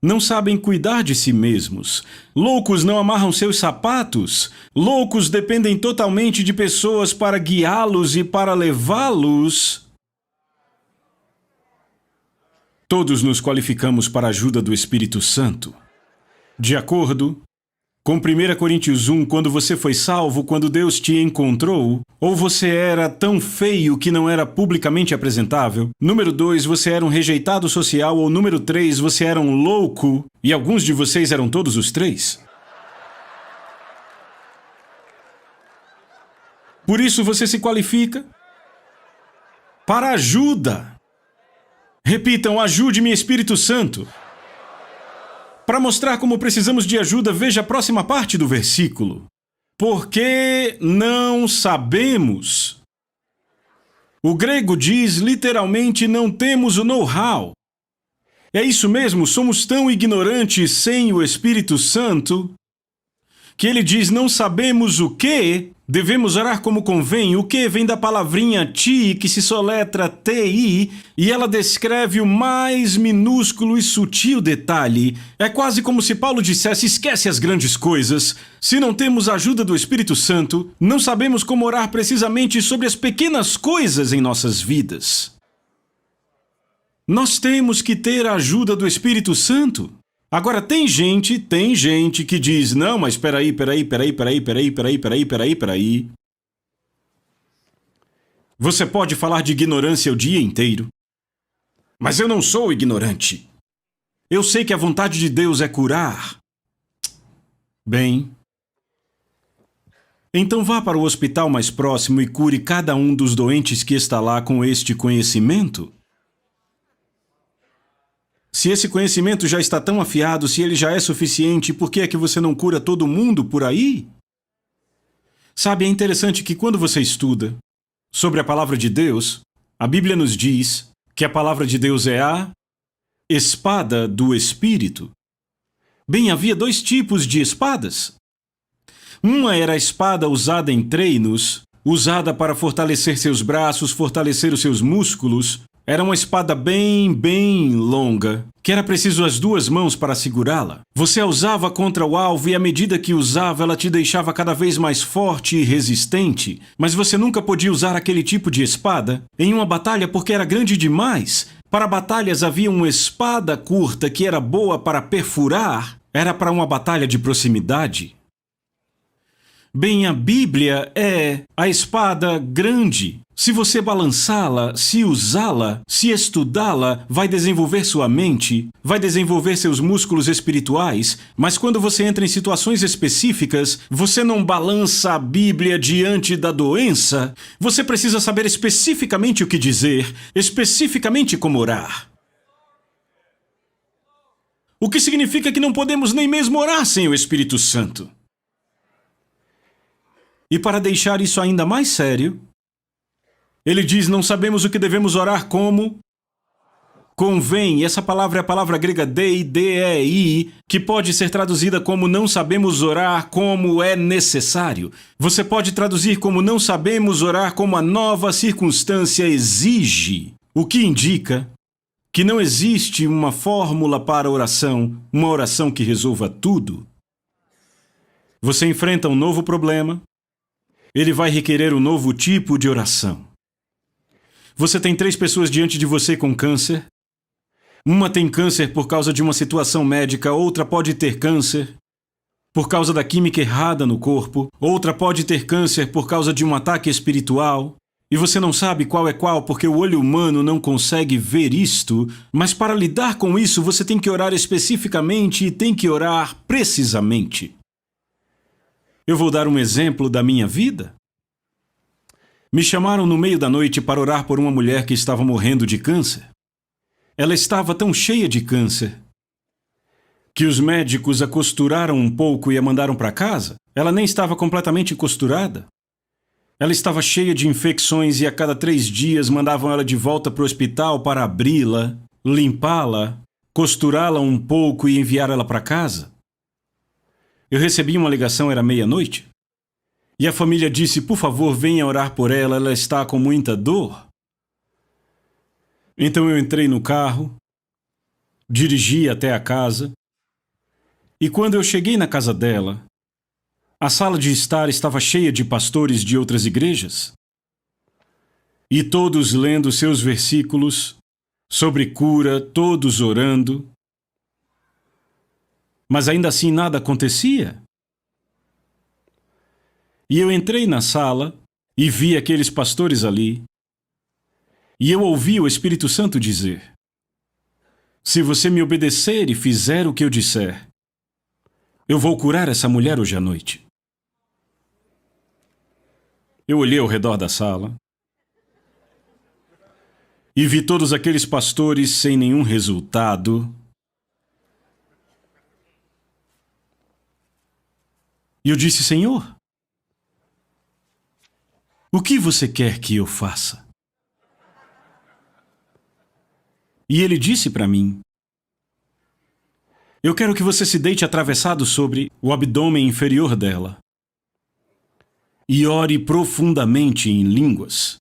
não sabem cuidar de si mesmos. Loucos não amarram seus sapatos. Loucos dependem totalmente de pessoas para guiá-los e para levá-los. Todos nos qualificamos para a ajuda do Espírito Santo. De acordo com 1 Coríntios 1, quando você foi salvo, quando Deus te encontrou, ou você era tão feio que não era publicamente apresentável. Número 2, você era um rejeitado social, ou número 3, você era um louco, e alguns de vocês eram todos os 3. Por isso você se qualifica para ajuda. Repitam: ajude-me, Espírito Santo. Para mostrar como precisamos de ajuda, veja a próxima parte do versículo. Porque não sabemos. O grego diz literalmente: não temos o know-how. É isso mesmo, somos tão ignorantes sem o Espírito Santo que ele diz: não sabemos o que, devemos orar como convém. O que vem da palavrinha ti, que se soletra ti, e ela descreve o mais minúsculo e sutil detalhe. É quase como se Paulo dissesse: esquece as grandes coisas. Se não temos a ajuda do Espírito Santo, não sabemos como orar precisamente sobre as pequenas coisas em nossas vidas. Nós temos que ter a ajuda do Espírito Santo. Agora, tem gente que diz: não, mas peraí. Você pode falar de ignorância o dia inteiro. Mas eu não sou ignorante. Eu sei que a vontade de Deus é curar. Bem, então vá para o hospital mais próximo e cure cada um dos doentes que está lá com este conhecimento. Se esse conhecimento já está tão afiado, se ele já é suficiente, por que é que você não cura todo mundo por aí? Sabe, é interessante que quando você estuda sobre a palavra de Deus, a Bíblia nos diz que a palavra de Deus é a espada do Espírito. Bem, havia dois tipos de espadas. Uma era a espada usada em treinos, usada para fortalecer seus braços, fortalecer os seus músculos. Era uma espada bem longa, que era preciso as duas mãos para segurá-la. Você a usava contra o alvo e à medida que usava, ela te deixava cada vez mais forte e resistente. Mas você nunca podia usar aquele tipo de espada em uma batalha porque era grande demais. Para batalhas havia uma espada curta que era boa para perfurar. Era para uma batalha de proximidade. Bem, a Bíblia é a espada grande. Se você balançá-la, se usá-la, se estudá-la, vai desenvolver sua mente, vai desenvolver seus músculos espirituais, mas quando você entra em situações específicas, você não balança a Bíblia diante da doença. Você precisa saber especificamente o que dizer, especificamente como orar. O que significa que não podemos nem mesmo orar sem o Espírito Santo. E para deixar isso ainda mais sério, ele diz: não sabemos o que devemos orar como convém. E essa palavra é a palavra grega dei, que pode ser traduzida como não sabemos orar como é necessário. Você pode traduzir como não sabemos orar como a nova circunstância exige, o que indica que não existe uma fórmula para oração, uma oração que resolva tudo. Você enfrenta um novo problema, ele vai requerer um novo tipo de oração. Você tem 3 pessoas diante de você com câncer. Uma tem câncer por causa de uma situação médica, outra pode ter câncer por causa da química errada no corpo, outra pode ter câncer por causa de um ataque espiritual. E você não sabe qual é qual porque o olho humano não consegue ver isto, mas para lidar com isso você tem que orar especificamente e tem que orar precisamente. Eu vou dar um exemplo da minha vida. Me chamaram no meio da noite para orar por uma mulher que estava morrendo de câncer. Ela estava tão cheia de câncer que os médicos a costuraram um pouco e a mandaram para casa. Ela nem estava completamente costurada. Ela estava cheia de infecções e a cada 3 dias mandavam ela de volta para o hospital para abri-la, limpá-la, costurá-la um pouco e enviar ela para casa. Eu recebi uma ligação, era meia-noite, e a família disse: por favor, venha orar por ela, ela está com muita dor. Então eu entrei no carro, dirigi até a casa, e quando eu cheguei na casa dela, a sala de estar estava cheia de pastores de outras igrejas, e todos lendo seus versículos sobre cura, todos orando. Mas ainda assim nada acontecia. E eu entrei na sala e vi aqueles pastores ali, e eu ouvi o Espírito Santo dizer: se você me obedecer e fizer o que eu disser, eu vou curar essa mulher hoje à noite. Eu olhei ao redor da sala e vi todos aqueles pastores sem nenhum resultado. E eu disse: Senhor, o que você quer que eu faça? E ele disse para mim: eu quero que você se deite atravessado sobre o abdômen inferior dela e ore profundamente em línguas.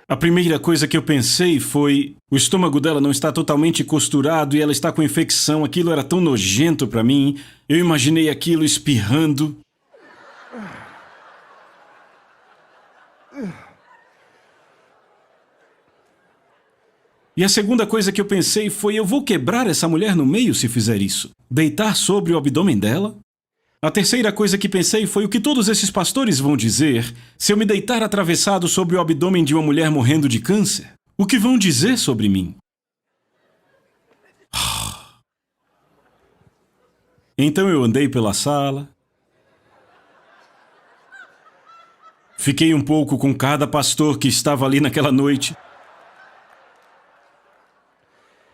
A primeira coisa que eu pensei foi: o estômago dela não está totalmente costurado e ela está com infecção. Aquilo era tão nojento para mim. Eu imaginei aquilo espirrando. E a segunda coisa que eu pensei foi: eu vou quebrar essa mulher no meio se fizer isso. Deitar sobre o abdômen dela. A terceira coisa que pensei foi: o que todos esses pastores vão dizer se eu me deitar atravessado sobre o abdômen de uma mulher morrendo de câncer? O que vão dizer sobre mim? Então eu andei pela sala. Fiquei um pouco com cada pastor que estava ali naquela noite.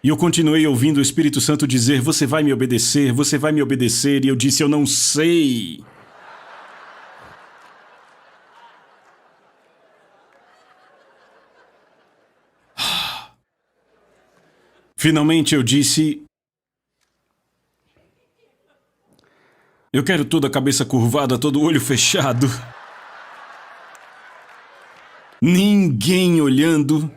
E eu continuei ouvindo o Espírito Santo dizer: você vai me obedecer, você vai me obedecer. E eu disse: eu não sei. Finalmente eu disse: eu quero toda a cabeça curvada, todo o olho fechado. Ninguém olhando.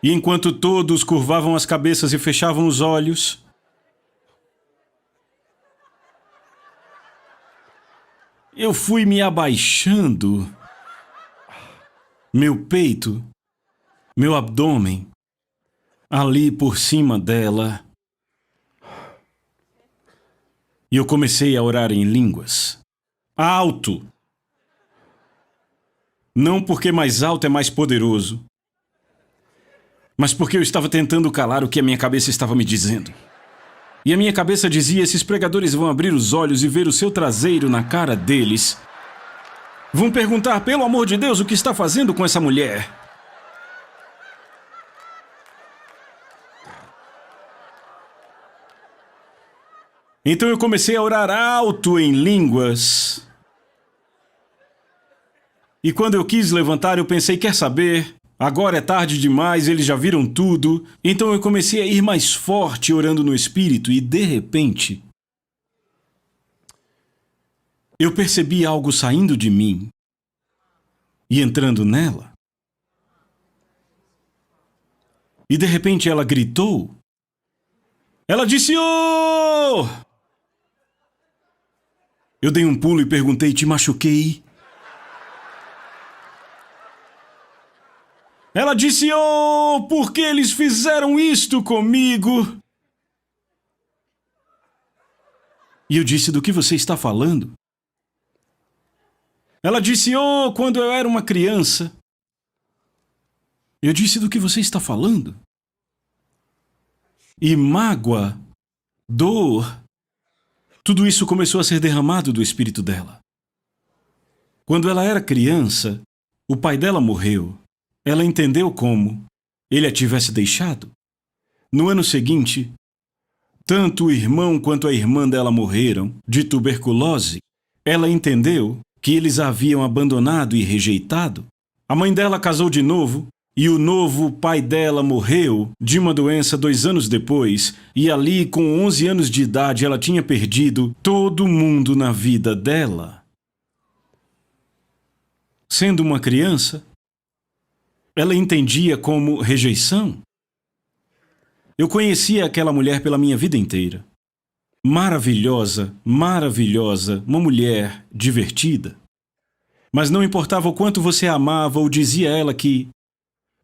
E enquanto todos curvavam as cabeças e fechavam os olhos, eu fui me abaixando. Meu peito, meu abdômen, ali por cima dela. E eu comecei a orar em línguas. Alto! Não porque mais alto é mais poderoso, mas porque eu estava tentando calar o que a minha cabeça estava me dizendo. E a minha cabeça dizia: esses pregadores vão abrir os olhos e ver o seu traseiro na cara deles. Vão perguntar: pelo amor de Deus, o que está fazendo com essa mulher? Então eu comecei a orar alto em línguas. E quando eu quis levantar, eu pensei: quer saber? Agora é tarde demais, eles já viram tudo. Então eu comecei a ir mais forte orando no Espírito e, de repente, eu percebi algo saindo de mim e entrando nela. E de repente ela gritou. Ela disse: "Oh!" Eu dei um pulo e perguntei: "Te machuquei?" Ela disse: "Oh, por que eles fizeram isto comigo?" E eu disse: "Do que você está falando?" Ela disse: "Oh, quando eu era uma criança." Eu disse: "Do que você está falando?" E mágoa, dor, tudo isso começou a ser derramado do espírito dela. Quando ela era criança, o pai dela morreu. Ela entendeu como ele a tivesse deixado. No ano seguinte, tanto o irmão quanto a irmã dela morreram de tuberculose. Ela entendeu que eles a haviam abandonado e rejeitado. A mãe dela casou de novo e o novo pai dela morreu de uma doença 2 anos depois. E ali, com 11 anos de idade, ela tinha perdido todo mundo na vida dela. Sendo uma criança, ela entendia como rejeição. Eu conhecia aquela mulher pela minha vida inteira. Maravilhosa, maravilhosa, uma mulher divertida. Mas não importava o quanto você a amava ou dizia a ela que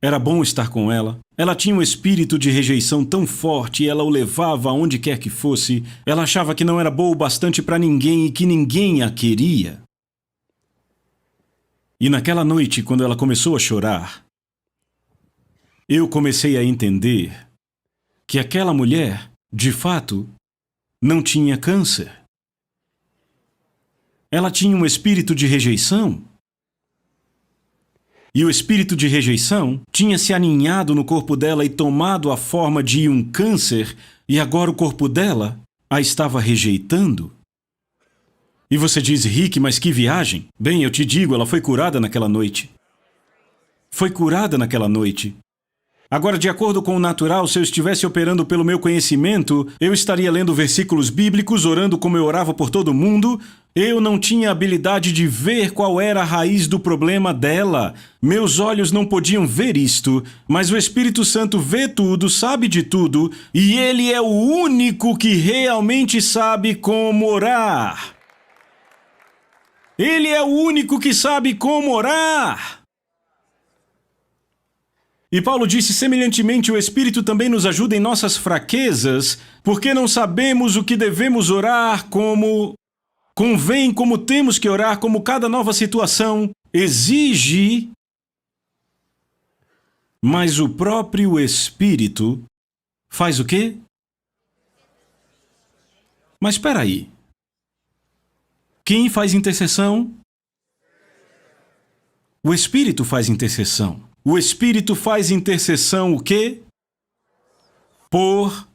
era bom estar com ela, ela tinha um espírito de rejeição tão forte e ela o levava aonde quer que fosse. Ela achava que não era boa o bastante para ninguém e que ninguém a queria. E naquela noite, quando ela começou a chorar, eu comecei a entender que aquela mulher, de fato, não tinha câncer. Ela tinha um espírito de rejeição. E o espírito de rejeição tinha se aninhado no corpo dela e tomado a forma de um câncer, e agora o corpo dela a estava rejeitando. E você diz, Rick, mas que viagem? Bem, eu te digo, ela foi curada naquela noite. Foi curada naquela noite. Agora, de acordo com o natural, se eu estivesse operando pelo meu conhecimento, eu estaria lendo versículos bíblicos, orando como eu orava por todo mundo. Eu não tinha habilidade de ver qual era a raiz do problema dela. Meus olhos não podiam ver isto, mas o Espírito Santo vê tudo, sabe de tudo, e Ele é o único que realmente sabe como orar. Ele é o único que sabe como orar. E Paulo disse, semelhantemente, o Espírito também nos ajuda em nossas fraquezas, porque não sabemos o que devemos orar como convém, como temos que orar, como cada nova situação exige. Mas o próprio Espírito faz o quê? Mas espera aí. Quem faz intercessão? O Espírito faz intercessão. O Espírito faz intercessão o quê? Por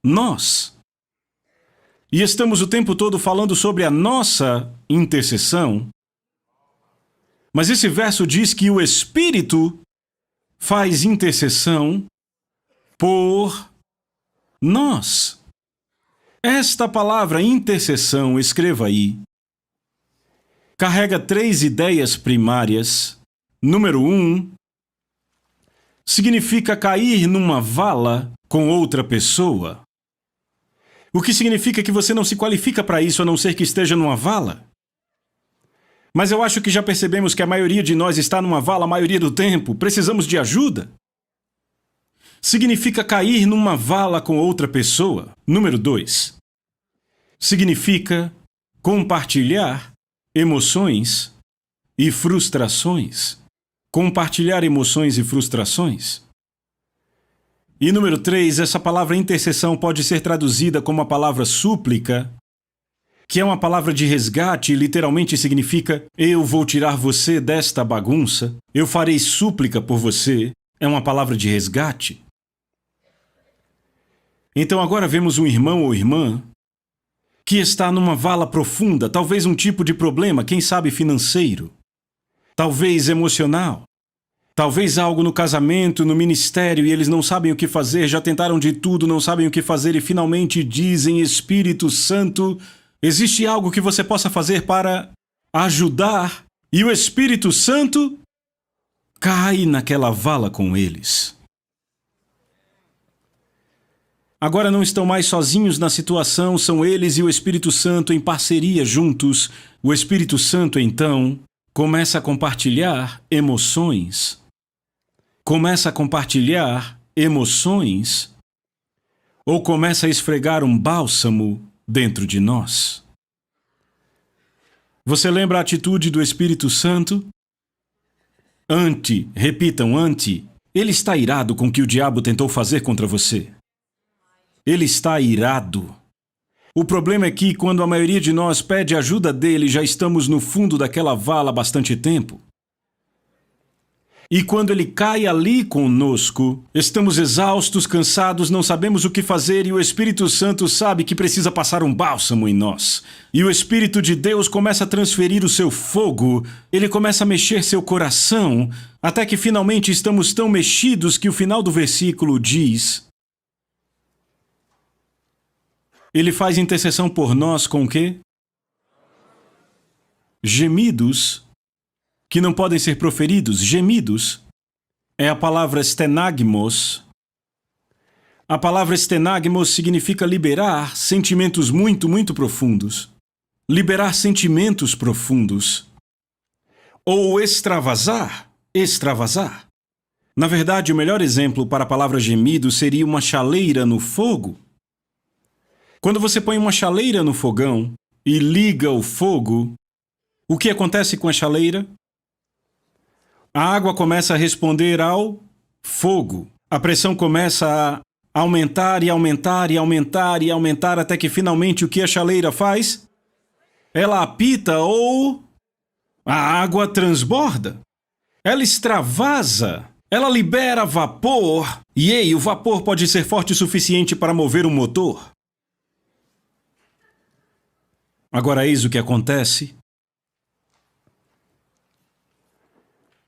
nós. E estamos o tempo todo falando sobre a nossa intercessão. Mas esse verso diz que o Espírito faz intercessão por nós. Esta palavra intercessão, escreva aí, carrega 3 ideias primárias. Número 1, significa cair numa vala com outra pessoa. O que significa que você não se qualifica para isso a não ser que esteja numa vala. Mas eu acho que já percebemos que a maioria de nós está numa vala a maioria do tempo. Precisamos de ajuda. Significa cair numa vala com outra pessoa. Número 2. Significa compartilhar emoções e frustrações. Compartilhar emoções e frustrações. E número 3, essa palavra intercessão pode ser traduzida como a palavra súplica, que é uma palavra de resgate e literalmente significa eu vou tirar você desta bagunça, eu farei súplica por você, é uma palavra de resgate. Então agora vemos um irmão ou irmã que está numa vala profunda, talvez um tipo de problema, quem sabe financeiro. Talvez emocional, talvez algo no casamento, no ministério, e eles não sabem o que fazer, já tentaram de tudo, não sabem o que fazer e finalmente dizem, Espírito Santo, existe algo que você possa fazer para ajudar? E o Espírito Santo cai naquela vala com eles. Agora não estão mais sozinhos na situação, são eles e o Espírito Santo em parceria juntos. O Espírito Santo, então, começa a compartilhar emoções. Começa a compartilhar emoções. Ou começa a esfregar um bálsamo dentro de nós. Você lembra a atitude do Espírito Santo? Repitam, ele está irado com o que o diabo tentou fazer contra você. Ele está irado. O problema é que, quando a maioria de nós pede ajuda dele, já estamos no fundo daquela vala há bastante tempo. E quando ele cai ali conosco, estamos exaustos, cansados, não sabemos o que fazer e o Espírito Santo sabe que precisa passar um bálsamo em nós. E o Espírito de Deus começa a transferir o seu fogo, ele começa a mexer seu coração, até que finalmente estamos tão mexidos que o final do versículo diz: ele faz intercessão por nós com o quê? Gemidos que não podem ser proferidos. Gemidos é a palavra stenagmos. A palavra stenagmos significa liberar sentimentos muito, muito profundos. Liberar sentimentos profundos. Ou extravasar. Extravasar. Na verdade, o melhor exemplo para a palavra gemido seria uma chaleira no fogo. Quando você põe uma chaleira no fogão e liga o fogo, o que acontece com a chaleira? A água começa a responder ao fogo. A pressão começa a aumentar e aumentar e aumentar e aumentar até que finalmente o que a chaleira faz? Ela apita ou a água transborda. Ela extravasa. Ela libera vapor. E ei, o vapor pode ser forte o suficiente para mover um motor. Agora eis o que acontece.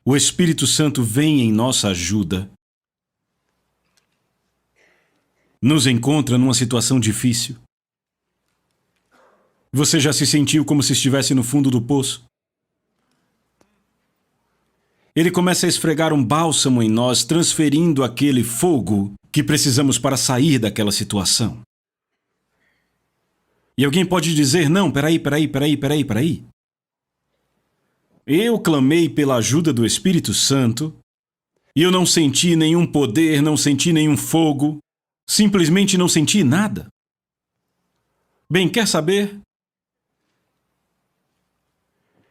O Espírito Santo vem em nossa ajuda. Nos encontra numa situação difícil. Você já se sentiu como se estivesse no fundo do poço? Ele começa a esfregar um bálsamo em nós, transferindo aquele fogo que precisamos para sair daquela situação. E alguém pode dizer, não, peraí. Eu clamei pela ajuda do Espírito Santo e eu não senti nenhum poder, não senti nenhum fogo, simplesmente não senti nada. Bem, quer saber?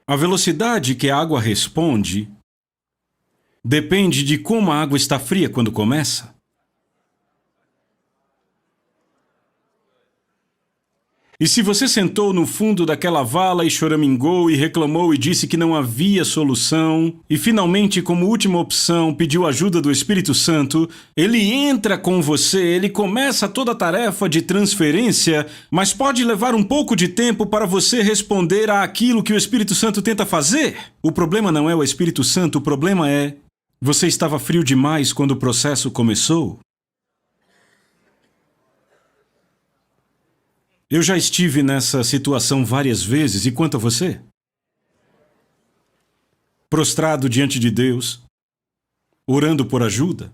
A velocidade que a água responde depende de como a água está fria quando começa. E se você sentou no fundo daquela vala e choramingou e reclamou e disse que não havia solução, e finalmente, como última opção, pediu ajuda do Espírito Santo, ele entra com você, ele começa toda a tarefa de transferência, mas pode levar um pouco de tempo para você responder àquilo que o Espírito Santo tenta fazer. O problema não é o Espírito Santo, o problema é: você estava frio demais quando o processo começou. Eu já estive nessa situação várias vezes, e quanto a você? Prostrado diante de Deus, orando por ajuda.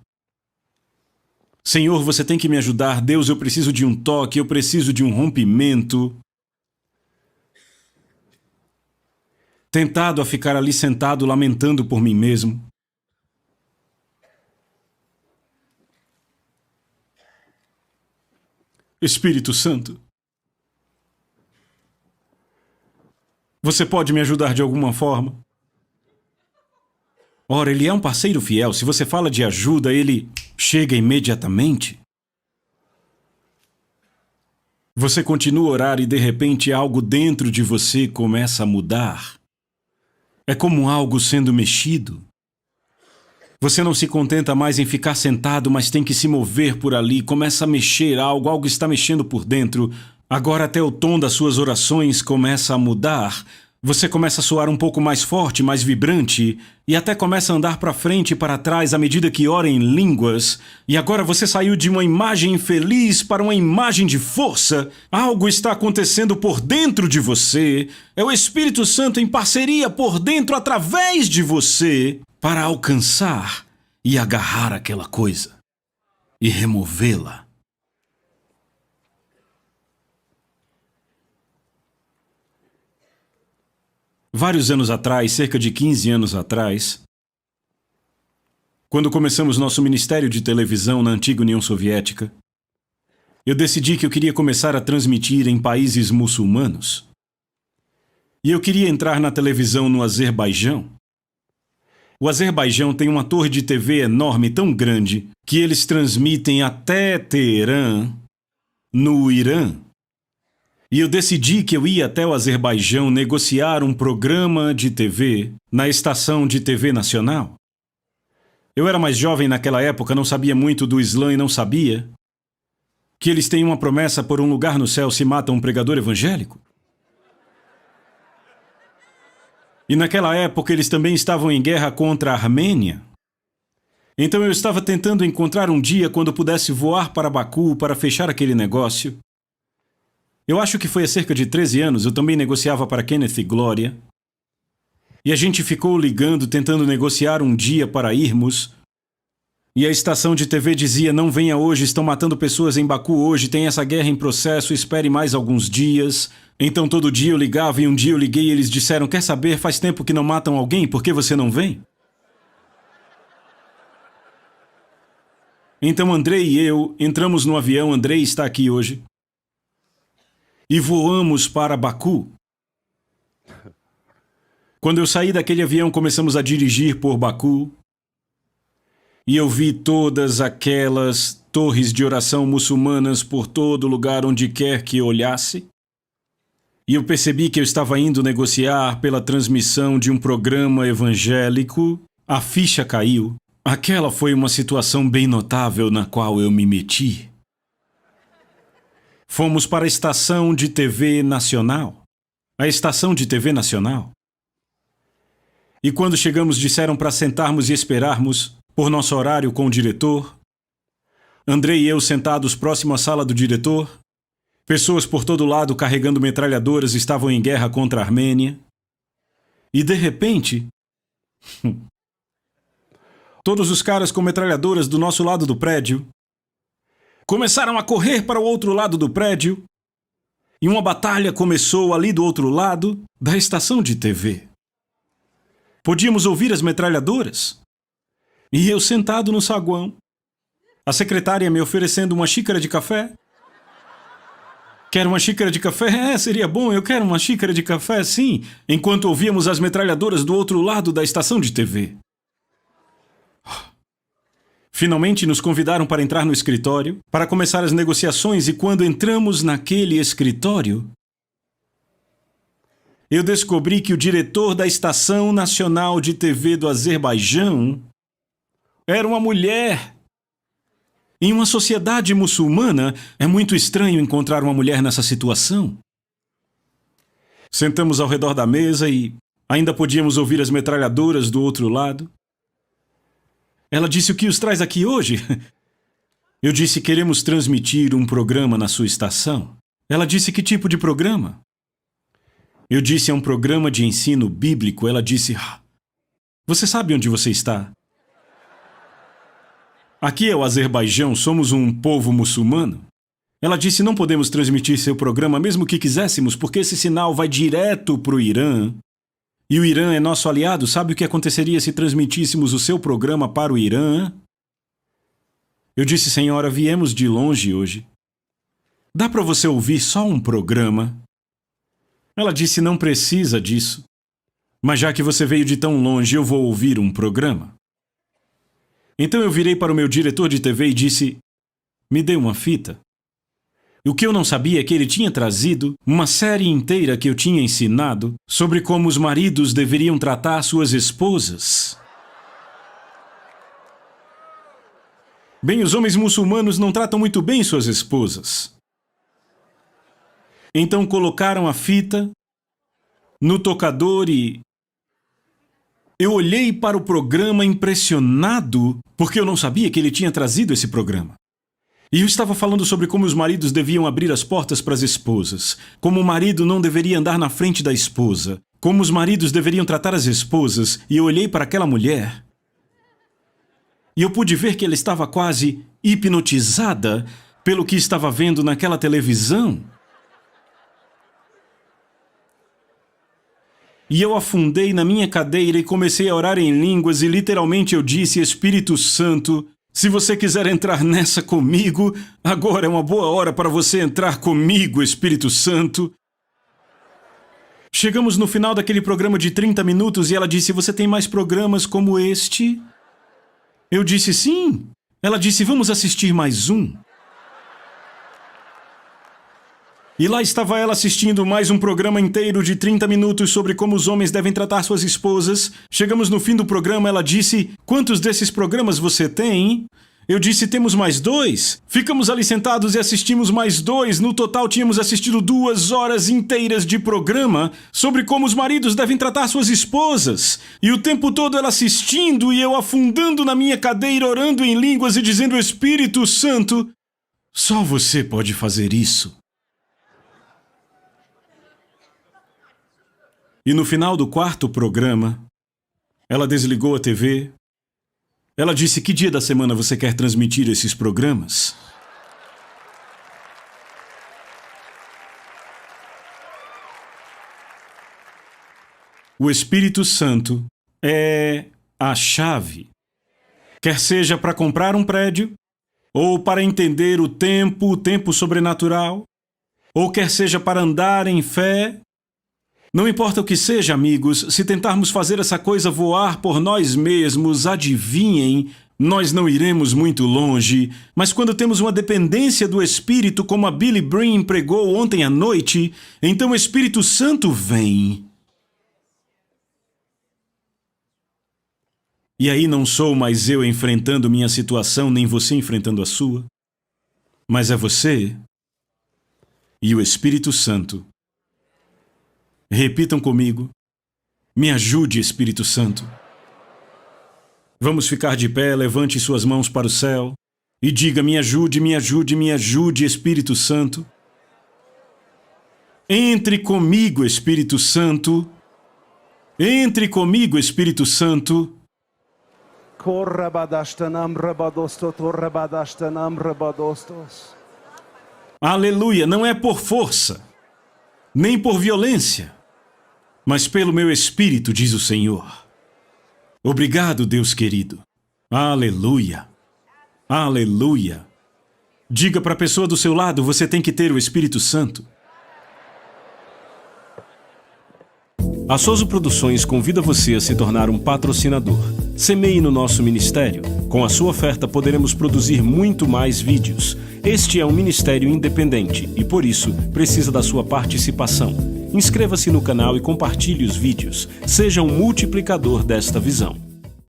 Senhor, você tem que me ajudar. Deus, eu preciso de um toque, eu preciso de um rompimento. Tentado a ficar ali sentado lamentando por mim mesmo. Espírito Santo, você pode me ajudar de alguma forma? Ora, ele é um parceiro fiel. Se você fala de ajuda, ele chega imediatamente. Você continua a orar e de repente algo dentro de você começa a mudar. É como algo sendo mexido. Você não se contenta mais em ficar sentado, mas tem que se mover por ali. Começa a mexer algo está mexendo por dentro. Agora até o tom das suas orações começa a mudar. Você começa a soar um pouco mais forte, mais vibrante, e até começa a andar para frente e para trás à medida que ora em línguas. E agora você saiu de uma imagem infeliz para uma imagem de força. Algo está acontecendo por dentro de você. É o Espírito Santo em parceria por dentro através de você para alcançar e agarrar aquela coisa e removê-la. Vários anos atrás, cerca de 15 anos atrás, quando começamos nosso ministério de televisão na antiga União Soviética, eu decidi que eu queria começar a transmitir em países muçulmanos. E eu queria entrar na televisão no Azerbaijão. O Azerbaijão tem uma torre de TV enorme, tão grande, que eles transmitem até Teherã, no Irã. E eu decidi que eu ia até o Azerbaijão negociar um programa de TV na estação de TV nacional. Eu era mais jovem naquela época, não sabia muito do Islã e não sabia que eles têm uma promessa por um lugar no céu se matam um pregador evangélico. E naquela época eles também estavam em guerra contra a Armênia. Então eu estava tentando encontrar um dia quando pudesse voar para Baku para fechar aquele negócio. Eu acho que foi há cerca de 13 anos, eu também negociava para Kenneth e Glória. E a gente ficou ligando, tentando negociar um dia para irmos. E a estação de TV dizia, não venha hoje, estão matando pessoas em Baku hoje, tem essa guerra em processo, espere mais alguns dias. Então todo dia eu ligava e um dia eu liguei e eles disseram, quer saber, faz tempo que não matam alguém, por que você não vem? Então Andrei e eu entramos no avião, Andrei está aqui hoje. E voamos para Baku. Quando eu saí daquele avião, começamos a dirigir por Baku. E eu vi todas aquelas torres de oração muçulmanas por todo lugar onde quer que eu olhasse. E eu percebi que eu estava indo negociar pela transmissão de um programa evangélico. A ficha caiu. Aquela foi uma situação bem notável na qual eu me meti. Fomos para a estação de TV nacional. A estação de TV nacional. E quando chegamos disseram para sentarmos e esperarmos por nosso horário com o diretor. André e eu sentados próximo à sala do diretor. Pessoas por todo lado carregando metralhadoras estavam em guerra contra a Armênia. E de repente... todos os caras com metralhadoras do nosso lado do prédio começaram a correr para o outro lado do prédio. E uma batalha começou ali do outro lado da estação de TV. Podíamos ouvir as metralhadoras. E eu sentado no saguão. A secretária me oferecendo uma xícara de café. Quer uma xícara de café? Seria bom, eu quero uma xícara de café, sim. Enquanto ouvíamos as metralhadoras do outro lado da estação de TV. Finalmente nos convidaram para entrar no escritório, para começar as negociações, e quando entramos naquele escritório, eu descobri que o diretor da Estação Nacional de TV do Azerbaijão era uma mulher. Em uma sociedade muçulmana, é muito estranho encontrar uma mulher nessa situação. Sentamos ao redor da mesa e ainda podíamos ouvir as metralhadoras do outro lado. Ela disse: o que os traz aqui hoje? Eu disse: queremos transmitir um programa na sua estação. Ela disse: que tipo de programa? Eu disse: é um programa de ensino bíblico. Ela disse: você sabe onde você está? Aqui é o Azerbaijão, somos um povo muçulmano. Ela disse: não podemos transmitir seu programa mesmo que quiséssemos, porque esse sinal vai direto para o Irã. E o Irã é nosso aliado. Sabe o que aconteceria se transmitíssemos o seu programa para o Irã? Eu disse: senhora, viemos de longe hoje. Dá para você ouvir só um programa? Ela disse: não precisa disso. Mas já que você veio de tão longe, eu vou ouvir um programa. Então eu virei para o meu diretor de TV e disse: me dê uma fita. O que eu não sabia é que ele tinha trazido uma série inteira que eu tinha ensinado sobre como os maridos deveriam tratar suas esposas. Bem, os homens muçulmanos não tratam muito bem suas esposas. Então colocaram a fita no tocador e... eu olhei para o programa impressionado, porque eu não sabia que ele tinha trazido esse programa. E eu estava falando sobre como os maridos deviam abrir as portas para as esposas, como o marido não deveria andar na frente da esposa, como os maridos deveriam tratar as esposas, e eu olhei para aquela mulher e eu pude ver que ela estava quase hipnotizada pelo que estava vendo naquela televisão. E eu afundei na minha cadeira e comecei a orar em línguas e literalmente eu disse: Espírito Santo, se você quiser entrar nessa comigo, agora é uma boa hora para você entrar comigo, Espírito Santo. Chegamos no final daquele programa de 30 minutos e ela disse: você tem mais programas como este? Eu disse: sim. Ela disse: vamos assistir mais um. E lá estava ela assistindo mais um programa inteiro de 30 minutos sobre como os homens devem tratar suas esposas. Chegamos no fim do programa, ela disse: quantos desses programas você tem? Eu disse: temos mais 2. Ficamos ali sentados e assistimos mais 2. No total tínhamos assistido 2 horas inteiras de programa sobre como os maridos devem tratar suas esposas. E o tempo todo ela assistindo e eu afundando na minha cadeira, orando em línguas e dizendo: Espírito Santo, só você pode fazer isso. E no final do 4º programa, ela desligou a TV. Ela disse: que dia da semana você quer transmitir esses programas? O Espírito Santo é a chave. Quer seja para comprar um prédio, ou para entender o tempo sobrenatural, ou quer seja para andar em fé. Não importa o que seja, amigos, se tentarmos fazer essa coisa voar por nós mesmos, adivinhem, Nós não iremos muito longe, mas quando temos uma dependência do Espírito, como a Billy Breen pregou ontem à noite, então o Espírito Santo vem. E aí não sou mais eu enfrentando minha situação, nem você enfrentando a sua, mas é você e o Espírito Santo. Repitam comigo: me ajude, Espírito Santo. Vamos ficar de pé, levante suas mãos para o céu e diga: me ajude, me ajude, me ajude, Espírito Santo. Entre comigo, Espírito Santo. Entre comigo, Espírito Santo. Aleluia, não é por força, nem por violência, mas pelo meu Espírito, diz o Senhor. Obrigado, Deus querido. Aleluia. Aleluia. Diga para a pessoa do seu lado: você tem que ter o Espírito Santo. A Soso Produções convida você a se tornar um patrocinador. Semeie no nosso ministério. Com a sua oferta poderemos produzir muito mais vídeos. Este é um ministério independente e, por isso, precisa da sua participação. Inscreva-se no canal e compartilhe os vídeos. Seja um multiplicador desta visão.